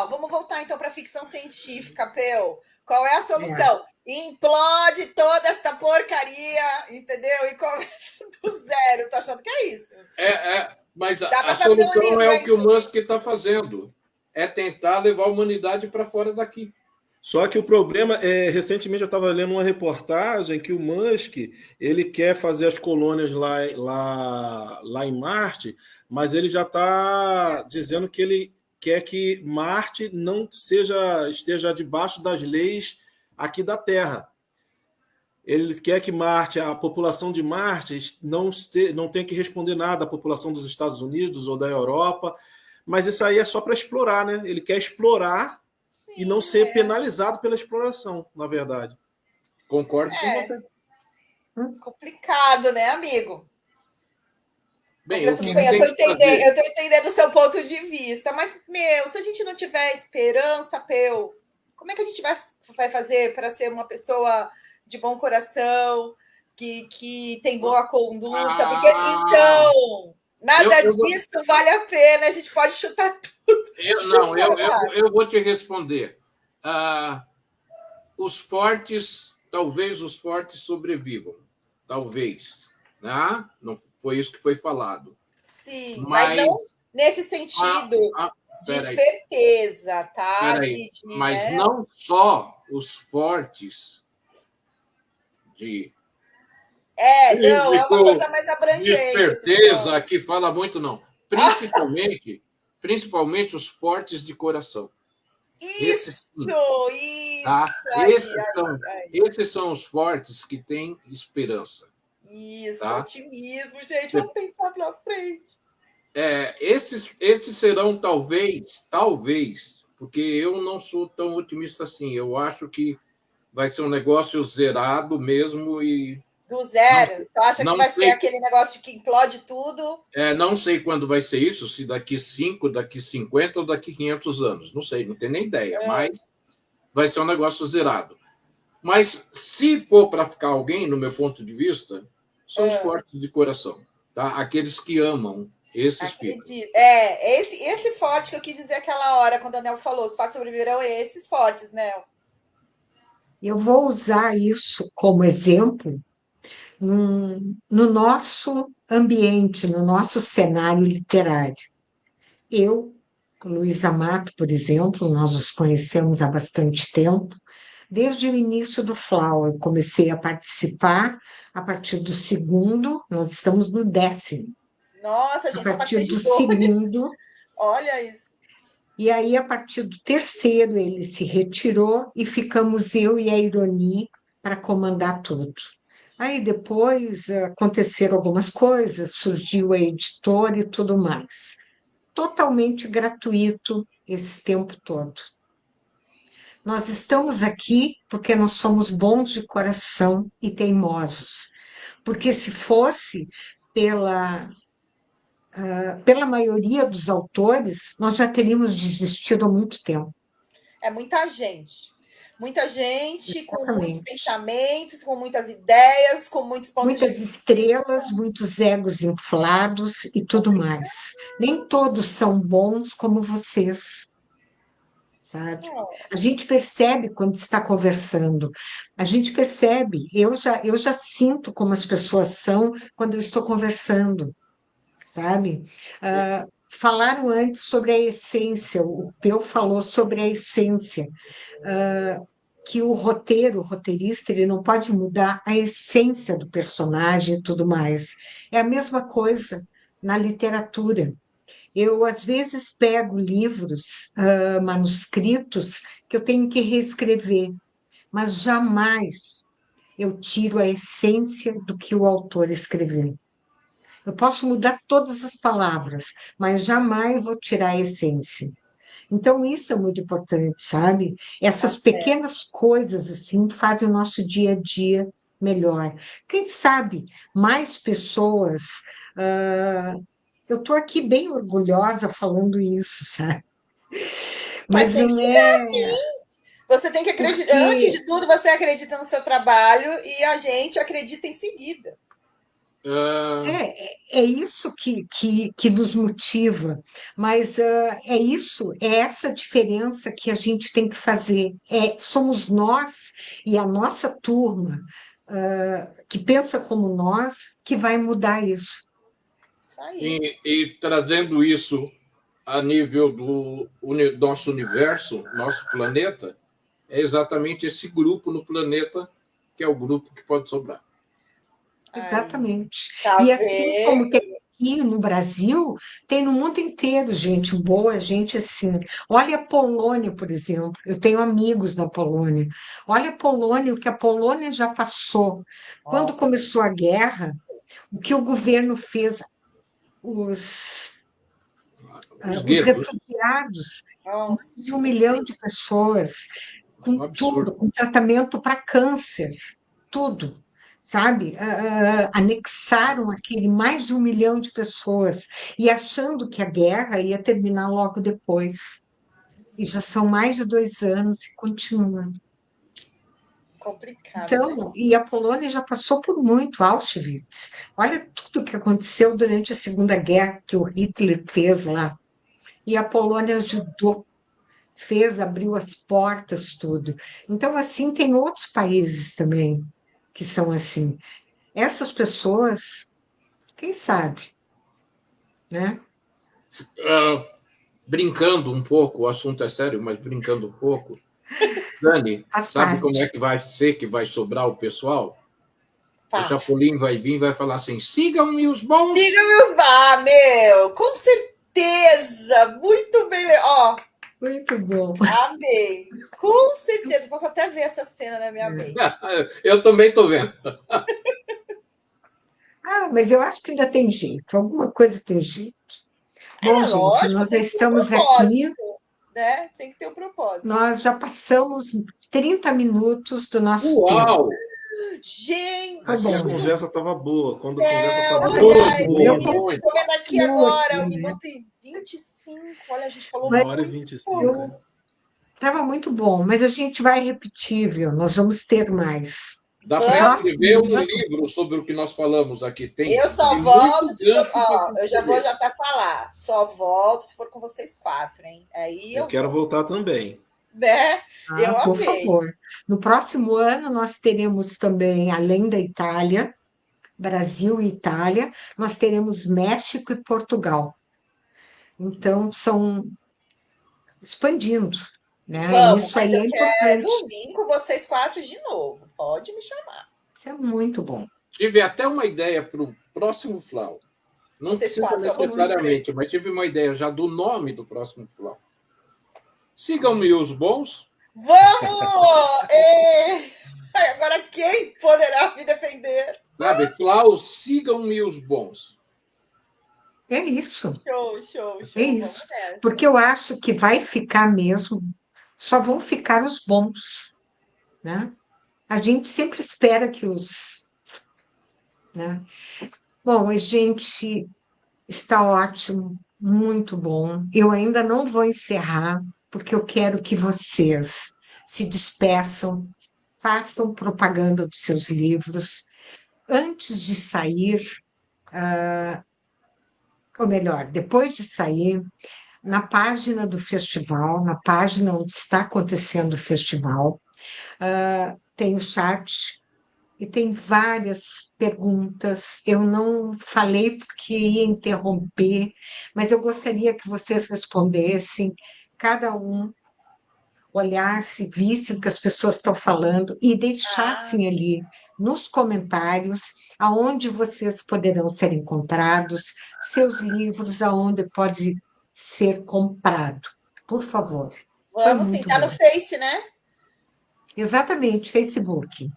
vamos voltar então para a ficção científica, Peu. Qual é a solução? Implode toda esta porcaria, entendeu? E começa do zero. Tô achando que é isso. Mas a solução não é o que o Musk está fazendo. É tentar levar a humanidade para fora daqui. Só que o problema recentemente eu estava lendo uma reportagem que o Musk ele quer fazer as colônias lá em Marte, mas ele já está dizendo que ele quer que Marte não esteja debaixo das leis aqui da Terra. Ele quer que Marte, a população de Marte, não tenha que responder nada à população dos Estados Unidos ou da Europa. Mas isso aí é só para explorar, né? Ele quer explorar e não ser penalizado pela exploração, na verdade. Concordo com É você. complicado, né, amigo? Bem, Tudo bem, eu tenho tô que fazer. entendendo o seu ponto de vista, mas, meu, se a gente não tiver esperança, Peu, como é que a gente vai fazer para ser uma pessoa de bom coração, que tem boa conduta? Porque, Ah, então, nada eu vou, disso vale a pena, a gente pode chutar tudo, não, chutar errado. eu vou te responder. Ah, os fortes, talvez os fortes sobrevivam, talvez, né? Não foi isso que foi falado. Sim, mas Mas, não nesse ah, sentido de peraí, esperteza, tá? peraí, mas Né? não só os fortes de Não, é uma físico, coisa mais de abrangente esses esperteza, pontos. aqui fala muito, não. Principalmente os fortes de coração. Esses sim, Isso, tá? isso, aí, aí, aí. Esses são os fortes que têm esperança, Isso, tá? otimismo, gente, vamos pensar para frente. Esses serão talvez, porque eu não sou tão otimista assim. Eu acho que vai ser um negócio zerado mesmo e Do não, zero. Tu acha que não vai ser sei, aquele negócio de que implode tudo? não sei quando vai ser isso, se daqui 5, daqui 50 ou daqui 500 anos. Não sei, não tenho nem ideia, mas vai ser um negócio zerado. Mas se for para ficar alguém, no meu ponto de vista, são os fortes de coração, tá? Aqueles que amam, esses ficam. Acredito. Esse forte que eu quis dizer aquela hora, quando a Nel falou, os fortes sobreviverão, esses fortes, Nel. Eu vou usar isso como exemplo no nosso ambiente, no nosso cenário literário. Eu, Luísa Mato, por exemplo, nós nos conhecemos há bastante tempo. Desde o início do FLAU, eu comecei a participar a partir do segundo, nós estamos no 10º. Nossa, A gente, só partir participei do de dois. segundo, Olha isso. e aí a partir do terceiro ele se retirou e ficamos eu e a Ironi para comandar tudo. Aí depois aconteceram algumas coisas, surgiu a editora e tudo mais. Totalmente gratuito esse tempo todo. Nós estamos aqui porque nós somos bons de coração e teimosos. Porque se fosse pela, pela maioria dos autores, nós já teríamos desistido há muito tempo. É muita gente. Muita gente com muitos Exatamente. pensamentos, com muitas ideias, com muitos pontos de Muitas vista. estrelas, muitos egos inflados e tudo mais. Nem todos são bons como vocês, sabe? A gente percebe quando está conversando, a gente percebe, eu já sinto como as pessoas são quando eu estou conversando, sabe? Falaram antes sobre a essência, o Peu falou sobre a essência, que o roteirista, ele não pode mudar a essência do personagem e tudo mais. É a mesma coisa na literatura. Eu, às vezes, pego livros, manuscritos, que eu tenho que reescrever, mas jamais eu tiro a essência do que o autor escreveu. Eu posso mudar todas as palavras, mas jamais vou tirar a essência. Então, isso é muito importante, sabe? Tá Essas certo. pequenas coisas, assim, fazem o nosso dia a dia melhor. Quem sabe mais pessoas. ah, eu estou aqui bem orgulhosa falando isso, sabe? Mas Mas tem não que ser é assim. Você tem que acreditar. Antes porque de tudo, você acredita no seu trabalho e a gente acredita em seguida. é isso que nos motiva, mas é essa diferença que a gente tem que fazer. Somos nós e a nossa turma que pensa como nós que vai mudar isso. Isso aí. E trazendo isso a nível do nosso universo, nosso planeta, é exatamente esse grupo no planeta que é o grupo que pode sobrar. Aí. Exatamente. Tá E assim como tem vendo? aqui no Brasil, tem no mundo inteiro gente boa, gente assim. Olha a Polônia, por exemplo. Eu tenho amigos na Polônia. Olha a Polônia, o que a Polônia já passou. Quando Nossa. começou a guerra, o que o governo fez, os, Os os guetos, refugiados, mais Nossa. de 1 milhão de pessoas, um com tudo, absurdo. com tratamento para câncer. tudo, sabe? Anexaram aquele mais de 1 milhão de pessoas e achando que a guerra ia terminar logo depois. E já são mais de 2 anos e continua. Complicado, né? Então, e a Polônia já passou por muito, Auschwitz. Olha tudo que aconteceu durante a Segunda Guerra que o Hitler fez lá. E a Polônia ajudou, fez, abriu as portas, tudo. Então, assim, tem outros países também que são assim. Essas pessoas, quem sabe, né? Brincando um pouco, o assunto é sério, mas brincando um pouco. Dani, Faz sabe como é parte. que vai ser que vai sobrar o pessoal? O Pá. Chapolin vai vir e vai falar assim: sigam-me os bons. Siga-me os... Ah, meu, com certeza. Muito bem. Ó, Muito bom. amei. Com certeza. Posso até ver essa cena na minha mente. Eu também estou vendo. Ah, mas eu acho que ainda tem jeito, alguma coisa tem jeito. Bom, gente, Lógico, nós já tem que ter um estamos aqui, propósito, né? Tem que ter um propósito. nós já passamos 30 minutos do nosso tempo. Uau! Gente, Foi Aqui a bom. conversa estava boa. Quando a conversa está boa, olha, ela Muito flui. boa, muito. tô vendo aqui Flui agora, aqui, 1 né? minuto e 25. Olha, a gente falou Mas 1h25. muito. estava muito bom, mas a gente vai repetir, viu? Nós vamos ter mais. Dá O para Vamos. escrever próximo um ano, livro sobre o que nós falamos aqui. Tem Eu só volto muito se for. gancho Ó, para eu já vou escrever. já até falar. Só volto se for com vocês 4, hein? Aí Eu eu quero vou, voltar também. né? Eu por amei. favor. No próximo ano, nós teremos também, além da Itália, Brasil e Itália, nós teremos México e Portugal. Então, são expandindo, né? Vamos, Isso mas aí eu é importante. quero vir com vocês 4 de novo. Pode me chamar. Isso é muito bom. Tive até uma ideia para o próximo Flau. Não Vocês precisa 4, vamos. necessariamente, mas tive uma ideia já do nome do próximo Flau. Sigam-me os bons. Vamos! Agora quem poderá me defender? Sabe, Flau, sigam-me os bons. É isso, Show, show, show. é Vamos isso. nessa. Porque eu acho que vai ficar mesmo, só vão ficar os bons, né? A gente sempre espera que os, né? Bom, gente, está ótimo, muito bom. Eu ainda não vou encerrar, porque eu quero que vocês se despeçam, façam propaganda dos seus livros. Antes de sair, ou melhor, depois de sair, na página do festival, na página onde está acontecendo o festival, tem o chat e tem várias perguntas. Eu não falei porque ia interromper, mas eu gostaria que vocês respondessem, cada um olhasse, visse o que as pessoas estão falando e deixassem ali nos comentários aonde vocês poderão ser encontrados, seus livros, aonde pode ser comprado. Por favor. Foi Vamos sim, muito tá no bom. Face, né? Exatamente, Facebook.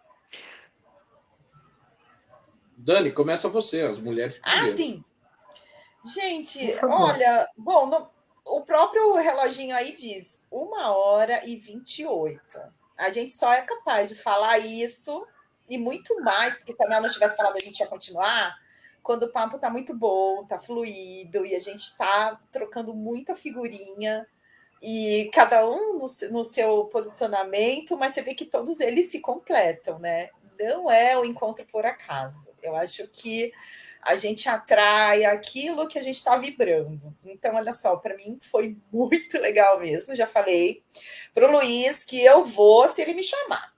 Dani, começa você, as mulheres primeiro. Sim. Gente, Por favor. olha, bom, o próprio reloginho aí diz 1h28. A gente só é capaz de falar isso e muito mais, porque se a Nel não tivesse falado, a gente ia continuar, quando o papo tá muito bom, tá fluido, e a gente tá trocando muita figurinha, e cada um no seu posicionamento, mas você vê que todos eles se completam, né? Não é o encontro por acaso. Eu acho que a gente atrai aquilo que a gente está vibrando. Então, olha só, para mim foi muito legal mesmo. Já falei para o Luiz que eu vou se ele me chamar,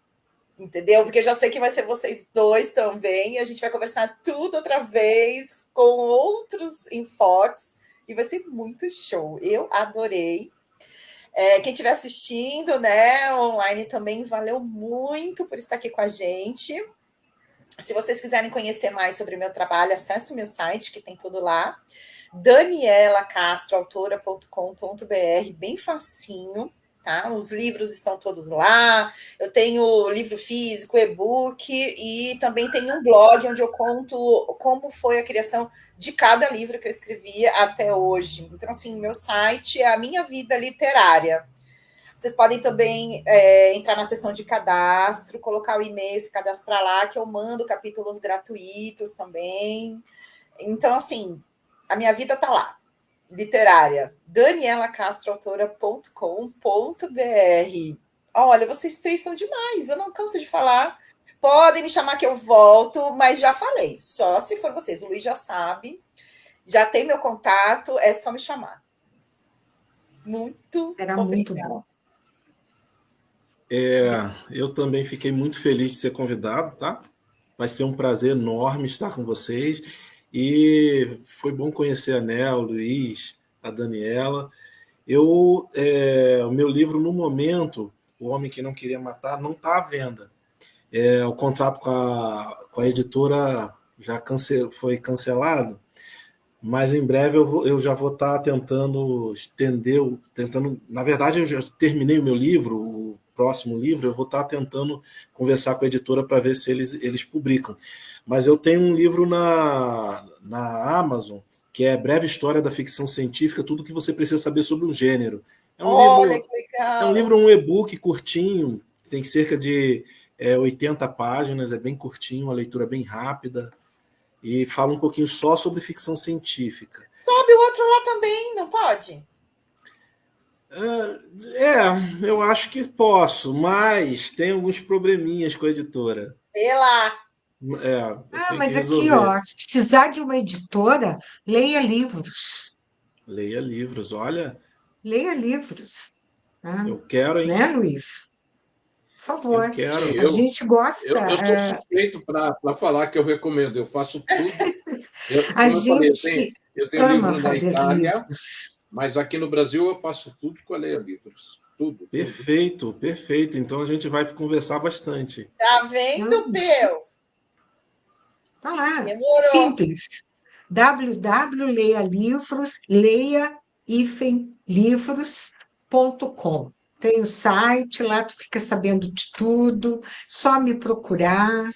entendeu? Porque eu já sei que vai ser vocês dois também. E a gente vai conversar tudo outra vez com outros enfoques e vai ser muito show. Eu adorei. Quem estiver assistindo, né, online também, valeu muito por estar aqui com a gente. Se vocês quiserem conhecer mais sobre o meu trabalho, acesse o meu site, que tem tudo lá, danielacastroautora.com.br, bem facinho, tá? Os livros estão todos lá, eu tenho livro físico, e-book, e também tenho um blog onde eu conto como foi a criação de cada livro que eu escrevi até hoje. Então, assim, meu site é a minha vida literária. Vocês podem também entrar na seção de cadastro, colocar o e-mail, se cadastrar lá, que eu mando capítulos gratuitos também. Então, assim, a minha vida está lá. Literária. danielacastroautora.com.br. Olha, vocês três são demais. Eu não canso de falar. Podem me chamar que eu volto, mas já falei. Só se for vocês. O Luiz já sabe. Já tem meu contato. É só me chamar. Muito Era obrigada. muito bom. Eu também fiquei muito feliz de ser convidado, tá? Vai ser um prazer enorme estar com vocês. E foi bom conhecer a Nel, o Luiz, a Daniela. O meu livro, no momento, O Homem que Não Queria Matar, não está à venda. O contrato com a editora já foi cancelado, mas em breve eu já vou estar tentando estender, na verdade eu já terminei o meu livro, o próximo livro, eu vou estar tentando conversar com a editora para ver se eles publicam. Mas eu tenho um livro na Amazon, que é Breve História da Ficção Científica, tudo que você precisa saber sobre um gênero. Olha que legal! É um livro, um e-book curtinho, tem cerca de 80 páginas, é bem curtinho, uma leitura bem rápida, e fala um pouquinho só sobre ficção científica. Sobe o outro lá também, não pode? Eu acho que posso, mas tem alguns probleminhas com a editora. Vê lá. Mas aqui, ó, se precisar de uma editora, leia livros. Leia livros, olha. Leia livros. Eu quero, hein? Né, Luiz? Por favor. Eu quero. A gente gosta. Eu sou suspeito para falar que eu recomendo. Eu faço tudo. Eu tenho livro na Itália, livros. Mas aqui no Brasil eu faço tudo com a Leia Livros. Tudo. Perfeito, perfeito. Então a gente vai conversar bastante. Tá vendo, Peu? Tá lá. Demorou. Simples. www.leia-livros.com. Tem o site, lá tu fica sabendo de tudo, só me procurar.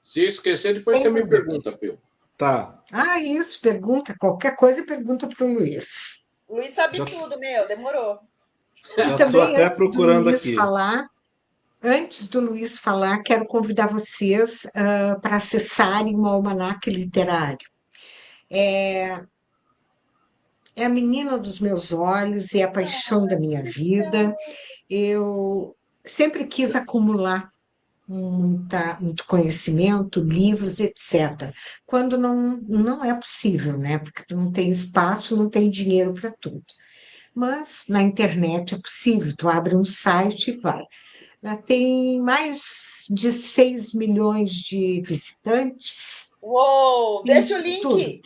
Se esquecer, depois você me pergunta, Peu. Tá. Isso, pergunta. Qualquer coisa, pergunta para o Luiz. O Luiz sabe tudo, demorou. Já estou até procurando aqui. Antes do Luiz falar, quero convidar vocês para acessarem o Almanaque Literário. É a menina dos meus olhos, é a paixão da minha vida. Eu sempre quis acumular muito conhecimento, livros, etc. Quando não é possível, né? Porque tu não tem espaço, não tem dinheiro para tudo. Mas na internet é possível, tu abre um site e vai. Tem mais de 6 milhões de visitantes. Uou! Deixa o link!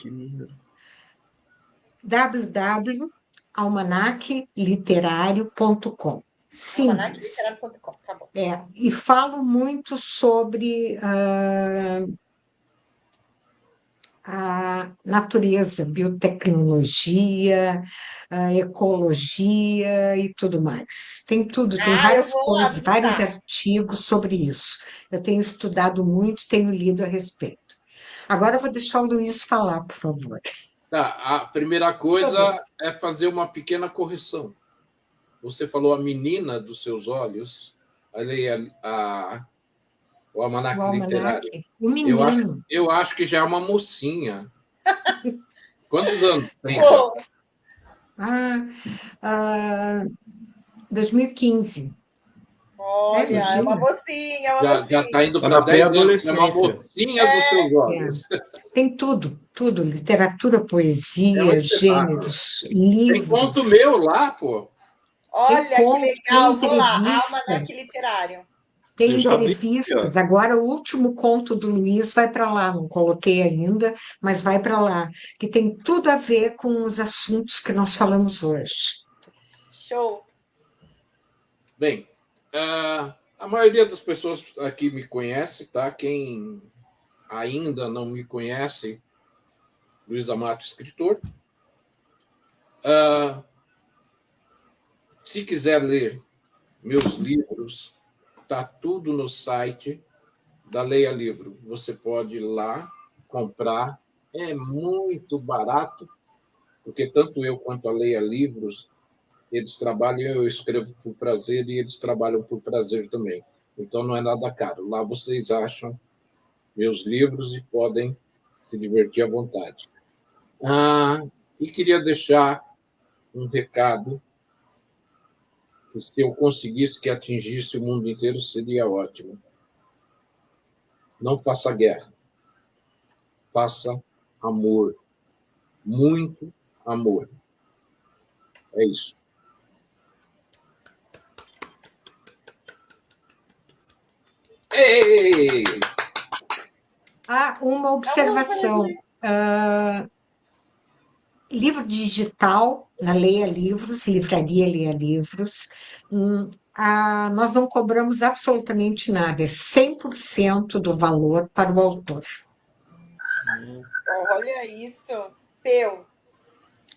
www.almanaqueliterário.com. Simples. Tá bom. E falo muito sobre a natureza, biotecnologia, ecologia e tudo mais. Tem tudo, tem várias coisas, vários artigos sobre isso. Eu tenho estudado muito, tenho lido a respeito. Agora eu vou deixar o Luiz falar, por favor. Tá, a primeira coisa é fazer uma pequena correção. Você falou a menina dos seus olhos, o Almanaque Literário. O menino. Eu acho que já é uma mocinha. Quantos anos tem? 2015. Olha, é uma mocinha, Já está indo para 10 anos, é uma mocinha dos seus olhos. Tem tudo, literatura, poesia, gêneros, livros. Tem conto meu lá, pô. Olha, que legal, vou lá, Almanaque Literário. Tem entrevistas. Agora, o último conto do Luiz vai para lá, não coloquei ainda, mas vai para lá, que tem tudo a ver com os assuntos que nós falamos hoje. Show! Bem, a maioria das pessoas aqui me conhece, tá? Quem ainda não me conhece, Luiz Amato, escritor. Se quiser ler meus livros, está tudo no site da Leia Livro. Você pode ir lá comprar. É muito barato, porque tanto eu quanto a Leia Livros eles trabalham, eu escrevo por prazer e eles trabalham por prazer também. Então não é nada caro. Lá vocês acham meus livros e podem se divertir à vontade. E queria deixar um recado que se eu conseguisse que atingisse o mundo inteiro seria ótimo. Não faça guerra. Faça amor. Muito amor. É isso. Ei! Uma observação. Livro digital, na Leia Livros, livraria Leia Livros, nós não cobramos absolutamente nada, é 100% do valor para o autor. Olha isso. Peu.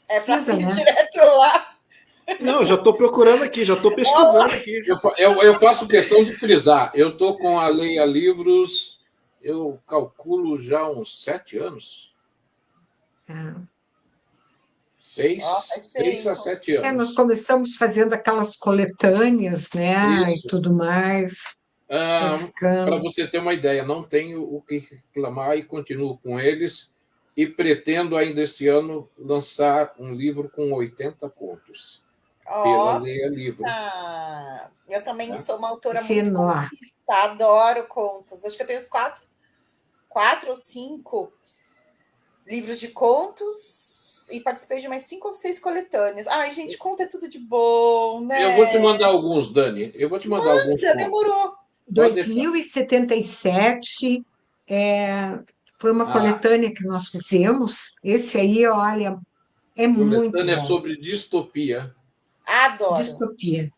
É para Precisa, ir né? direto lá. Não, já estou procurando aqui, já estou pesquisando aqui. Eu faço questão de frisar. Eu estou com a Leia Livros, eu calculo já uns 7 anos. Ah. 6 a 7 anos. Nós começamos fazendo aquelas coletâneas, né? Isso. E tudo mais. Para você ter uma ideia, não tenho o que reclamar e continuo com eles. E pretendo ainda este ano lançar um livro com 80 contos. Pela Leia Livro. Eu também sou uma autora Isso é muito enorme. contista, adoro contos. Acho que eu tenho uns 4 ou 5 livros de contos e participei de umas 5 ou 6 coletâneas. Ai, gente, conto é tudo de bom, né? Eu vou te mandar alguns, Dani. Eu vou te mandar alguns. Já demorou. 2077 foi uma coletânea que nós fizemos. Esse aí, olha, é muito bom. Coletânea sobre distopia. Adoro. Distopia.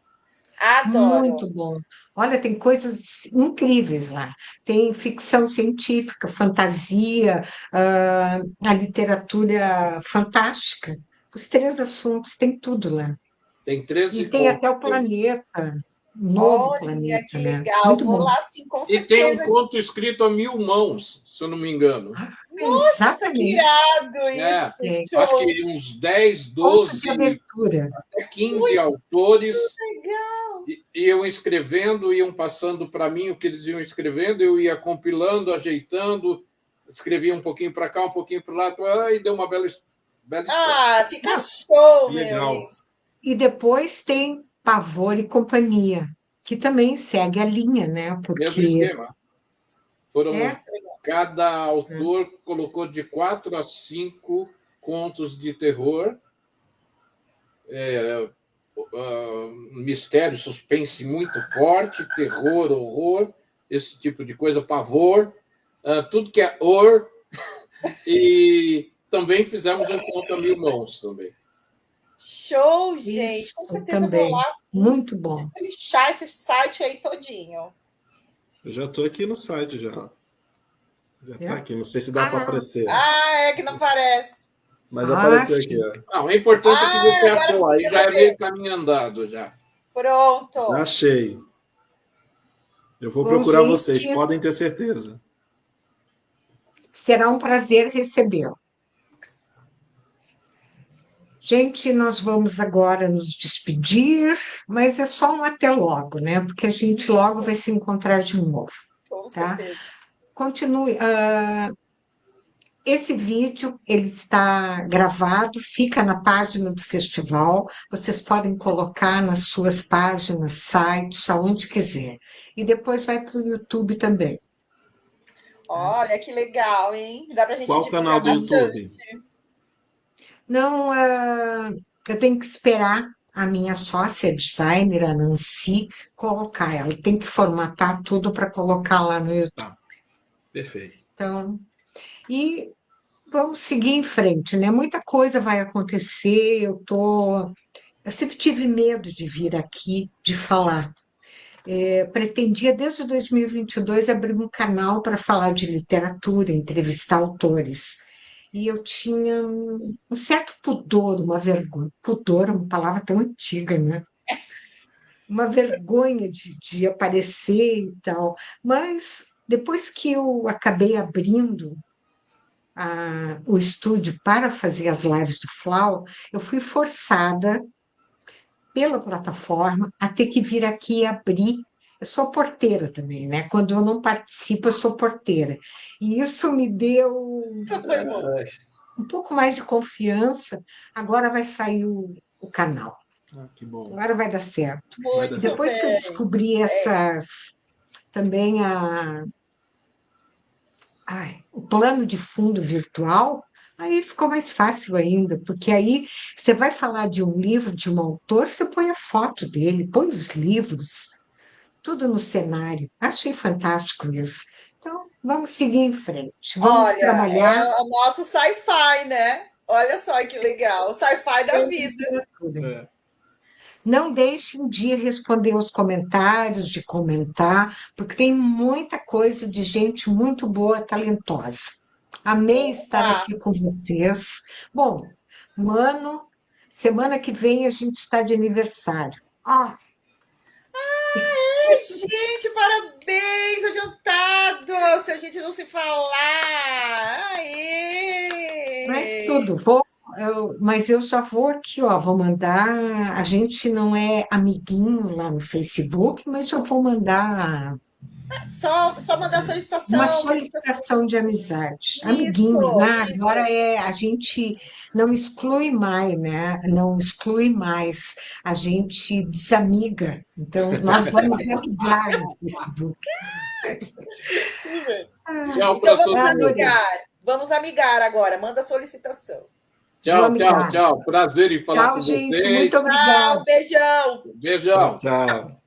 Adoro. Muito bom. Olha, tem coisas incríveis lá. Tem ficção científica, fantasia, a literatura fantástica. Os 3 assuntos, tem tudo lá. Tem 13 E tem até o planeta, novo planeta, que né? legal. Muito Vou bom. lá, sim, com certeza. E tem um conto escrito a 1000 mãos, se eu não me engano. Nossa, exatamente. Que irado isso. Acho que uns 10, 12, de abertura. Até 15 autores. Legal. Iam escrevendo, iam passando para mim o que eles iam escrevendo, eu ia compilando, ajeitando, escrevia um pouquinho para cá, um pouquinho para lá, e deu uma bela história. Fica show, legal. meu. E depois tem Pavor e Companhia, que também segue a linha, né? Porque mesmo esquema. Cada autor colocou de 4 a 5 contos de terror, mistério, suspense muito forte, terror, horror, esse tipo de coisa, pavor, tudo que é e também fizemos um conto a 1000 mãos também. Show, gente. Isso, com certeza também. Vou lá, assim, muito bom. Destrinchar esse site aí todinho. Eu já estou aqui no site já. Já está aqui, não sei se dá para aparecer. É que não aparece. Mas apareceu aqui, ó. Não, é importante que você achou aí, já é meio caminho andado já. Pronto. Já achei. Eu vou procurar vocês, podem ter certeza. Será um prazer recebê-lo. Gente, nós vamos agora nos despedir, mas é só um até logo, né? Porque a gente logo vai se encontrar de novo. Com tá? certeza. Continue. Esse vídeo ele está gravado, fica na página do festival. Vocês podem colocar nas suas páginas, sites, aonde quiser. E depois vai para o YouTube também. Olha que legal, hein? Dá para a gente Qual canal do YouTube? Não, eu tenho que esperar a minha sócia designer, a Nancy, colocar. Ela tem que formatar tudo para colocar lá no YouTube. Tá. Perfeito. Então, e vamos seguir em frente, né? Muita coisa vai acontecer. Eu sempre tive medo de vir aqui, de falar. Pretendia, desde 2022, abrir um canal para falar de literatura, entrevistar autores. E eu tinha um certo pudor, uma vergonha. Pudor é uma palavra tão antiga, né? Uma vergonha de aparecer e tal. Mas depois que eu acabei abrindo o estúdio para fazer as lives do Flau, eu fui forçada pela plataforma a ter que vir aqui e abrir. Eu sou porteira também, né? Quando eu não participo, eu sou porteira. E isso me deu Isso foi bom. um pouco mais de confiança. Agora vai sair o canal. Que bom. Agora vai dar certo. Muito Depois que eu bem. descobri também o plano de fundo virtual, aí ficou mais fácil ainda, porque aí você vai falar de um livro, de um autor, você põe a foto dele, põe os livros, tudo no cenário. Achei fantástico isso. Então, vamos seguir em frente. Vamos Olha, trabalhar. é o nosso sci-fi, né? Olha só que legal, o sci-fi da vida. É. Não deixem de responder os comentários, de comentar, porque tem muita coisa de gente muito boa, talentosa. Amei estar aqui com vocês. Bom, Mano, semana que vem a gente está de aniversário. Ai, gente, parabéns, adiantado! Se a gente não se falar. Aê! Mas tudo, mas eu já vou aqui, ó, vou mandar. A gente não é amiguinho lá no Facebook, mas eu vou mandar Só mandar solicitação. uma solicitação de amizade. Isso, Amiguinho, né? isso. Agora a gente não exclui mais, né? Não exclui mais, a gente desamiga. Então, nós vamos amigar no Facebook. Tchau Então para vamos todo mundo. amigar. Vamos amigar agora. Manda a solicitação. Tchau, tchau, tchau. Prazer em falar Tchau, com gente. vocês. Muito obrigada. Tchau, beijão. Beijão. Tchau.